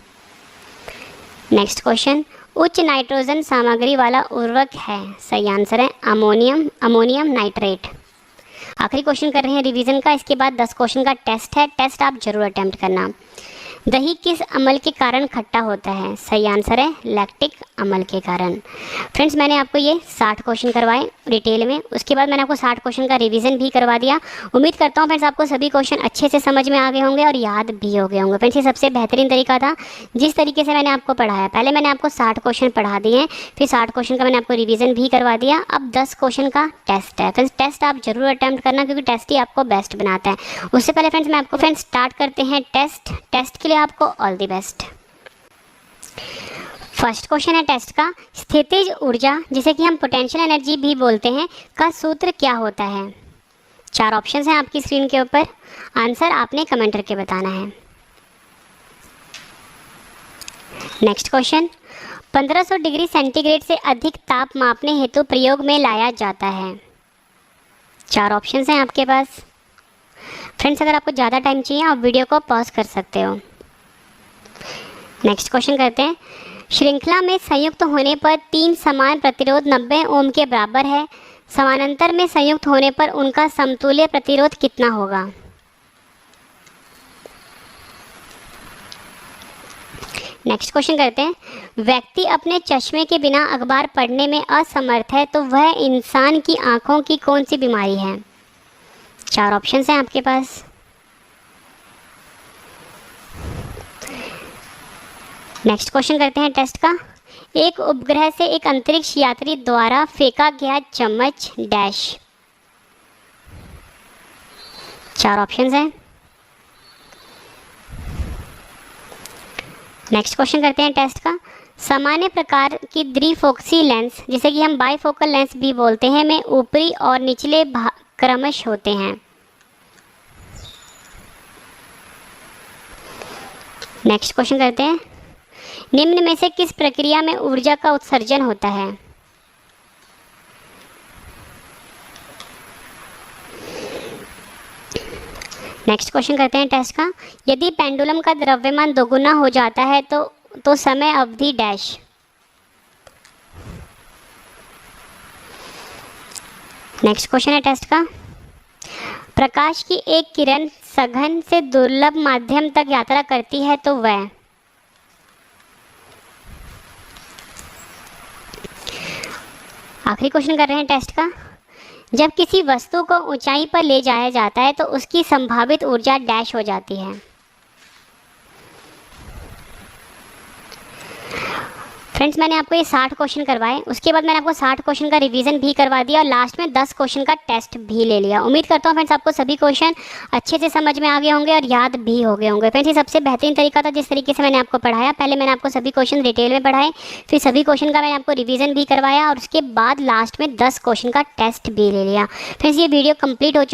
नेक्स्ट क्वेश्चन, उच्च नाइट्रोजन सामग्री वाला उर्वरक है? सही आंसर है अमोनियम नाइट्रेट। आखिरी क्वेश्चन कर रहे हैं रिवीजन का, इसके बाद 10 क्वेश्चन का टेस्ट है। टेस्ट आप जरूर अटेम्प्ट करना। दही किस अमल के कारण खट्टा होता है? सही आंसर है लैक्टिक अमल के कारण। फ्रेंड्स, मैंने आपको ये 60 क्वेश्चन करवाए डिटेल में, उसके बाद मैंने आपको 60 क्वेश्चन का रिवीजन भी करवा दिया। उम्मीद करता हूँ फ्रेंड्स आपको सभी क्वेश्चन अच्छे से समझ में आ गए होंगे और याद भी हो गए होंगे। फ्रेंड्स, ये सबसे बेहतरीन तरीका था जिस तरीके से मैंने आपको पढ़ाया। पहले मैंने आपको 60 क्वेश्चन पढ़ा दिए, फिर 60 क्वेश्चन का मैंने आपको रिवीजन भी करवा दिया। अब 10 क्वेश्चन का टेस्ट है। फ्रेंड्स, टेस्ट आप जरूर अटैम्प्ट करना, क्योंकि टेस्ट ही आपको बेस्ट बनाता है। उससे पहले फ्रेंड्स मैं आपको स्टार्ट करते हैं टेस्ट के लिए आपको all the best. First question है टेस्ट का, स्थितिज ऊर्जा जिसे कि हम पोटेंशियल एनर्जी भी बोलते हैं का सूत्र क्या होता है? 4 ऑप्शंस हैं आपकी स्क्रीन के ऊपर, आंसर आपने कमेंट करके बताना है। नेक्स्ट क्वेश्चन, 1500 डिग्री सेंटीग्रेड से अधिक ताप मापने हेतु प्रयोग में लाया जाता है। 4 ऑप्शंस हैं आपके पास। फ्रेंड्स, अगर आपको ज़्यादा टाइम चाहिए आप वीडियो को पॉज कर सकते हो। नेक्स्ट क्वेश्चन करते हैं, श्रृंखला में संयुक्त होने पर 3 समान प्रतिरोध 90 ओम के बराबर है, समानांतर में संयुक्त होने पर उनका समतुल्य प्रतिरोध कितना होगा? नेक्स्ट क्वेश्चन करते हैं, व्यक्ति अपने चश्मे के बिना अखबार पढ़ने में असमर्थ है तो वह इंसान की आंखों की कौन सी बीमारी है? 4 ऑप्शंस हैं आपके पास। नेक्स्ट क्वेश्चन करते हैं टेस्ट का, एक उपग्रह से एक अंतरिक्ष यात्री द्वारा फेंका गया चम्मच डैश। 4 ऑप्शंस हैं। नेक्स्ट क्वेश्चन करते हैं टेस्ट का, सामान्य प्रकार की द्विफोकसी लेंस जिसे कि हम बाइफोकल लेंस भी बोलते हैं में ऊपरी और निचले भाग क्रमश होते हैं। नेक्स्ट क्वेश्चन करते हैं, निम्न में से किस प्रक्रिया में ऊर्जा का उत्सर्जन होता है? नेक्स्ट क्वेश्चन करते हैं टेस्ट का, यदि पेंडुलम का द्रव्यमान दोगुना हो जाता है तो समय अवधि डैश। नेक्स्ट क्वेश्चन है टेस्ट का, प्रकाश की एक किरण सघन से दुर्लभ माध्यम तक यात्रा करती है तो वह। आखिरी क्वेश्चन कर रहे हैं टेस्ट का, जब किसी वस्तु को ऊंचाई पर ले जाया जाता है तो उसकी संभावित ऊर्जा डैश हो जाती है। फ्रेंड्स मैंने आपको ये 60 क्वेश्चन करवाए, उसके बाद मैंने आपको 60 क्वेश्चन का रिवीजन भी करवा दिया और लास्ट में 10 क्वेश्चन का टेस्ट भी ले लिया। उम्मीद करता हूँ फ्रेंड्स आपको सभी क्वेश्चन अच्छे से समझ में आ गए होंगे और याद भी हो गए होंगे। फ्रेंड्स ये सबसे बेहतरीन तरीका था जिस तरीके से मैंने आपको पढ़ाया। पहले मैंने आपको सभी क्वेश्चन डिटेल में पढ़ाए, फिर सभी क्वेश्चन का मैंने आपको रिवीजन भी करवाया और उसके बाद लास्ट में 10 क्वेश्चन का टेस्ट भी ले लिया। फ्रेंड्स ये वीडियो कंप्लीट हो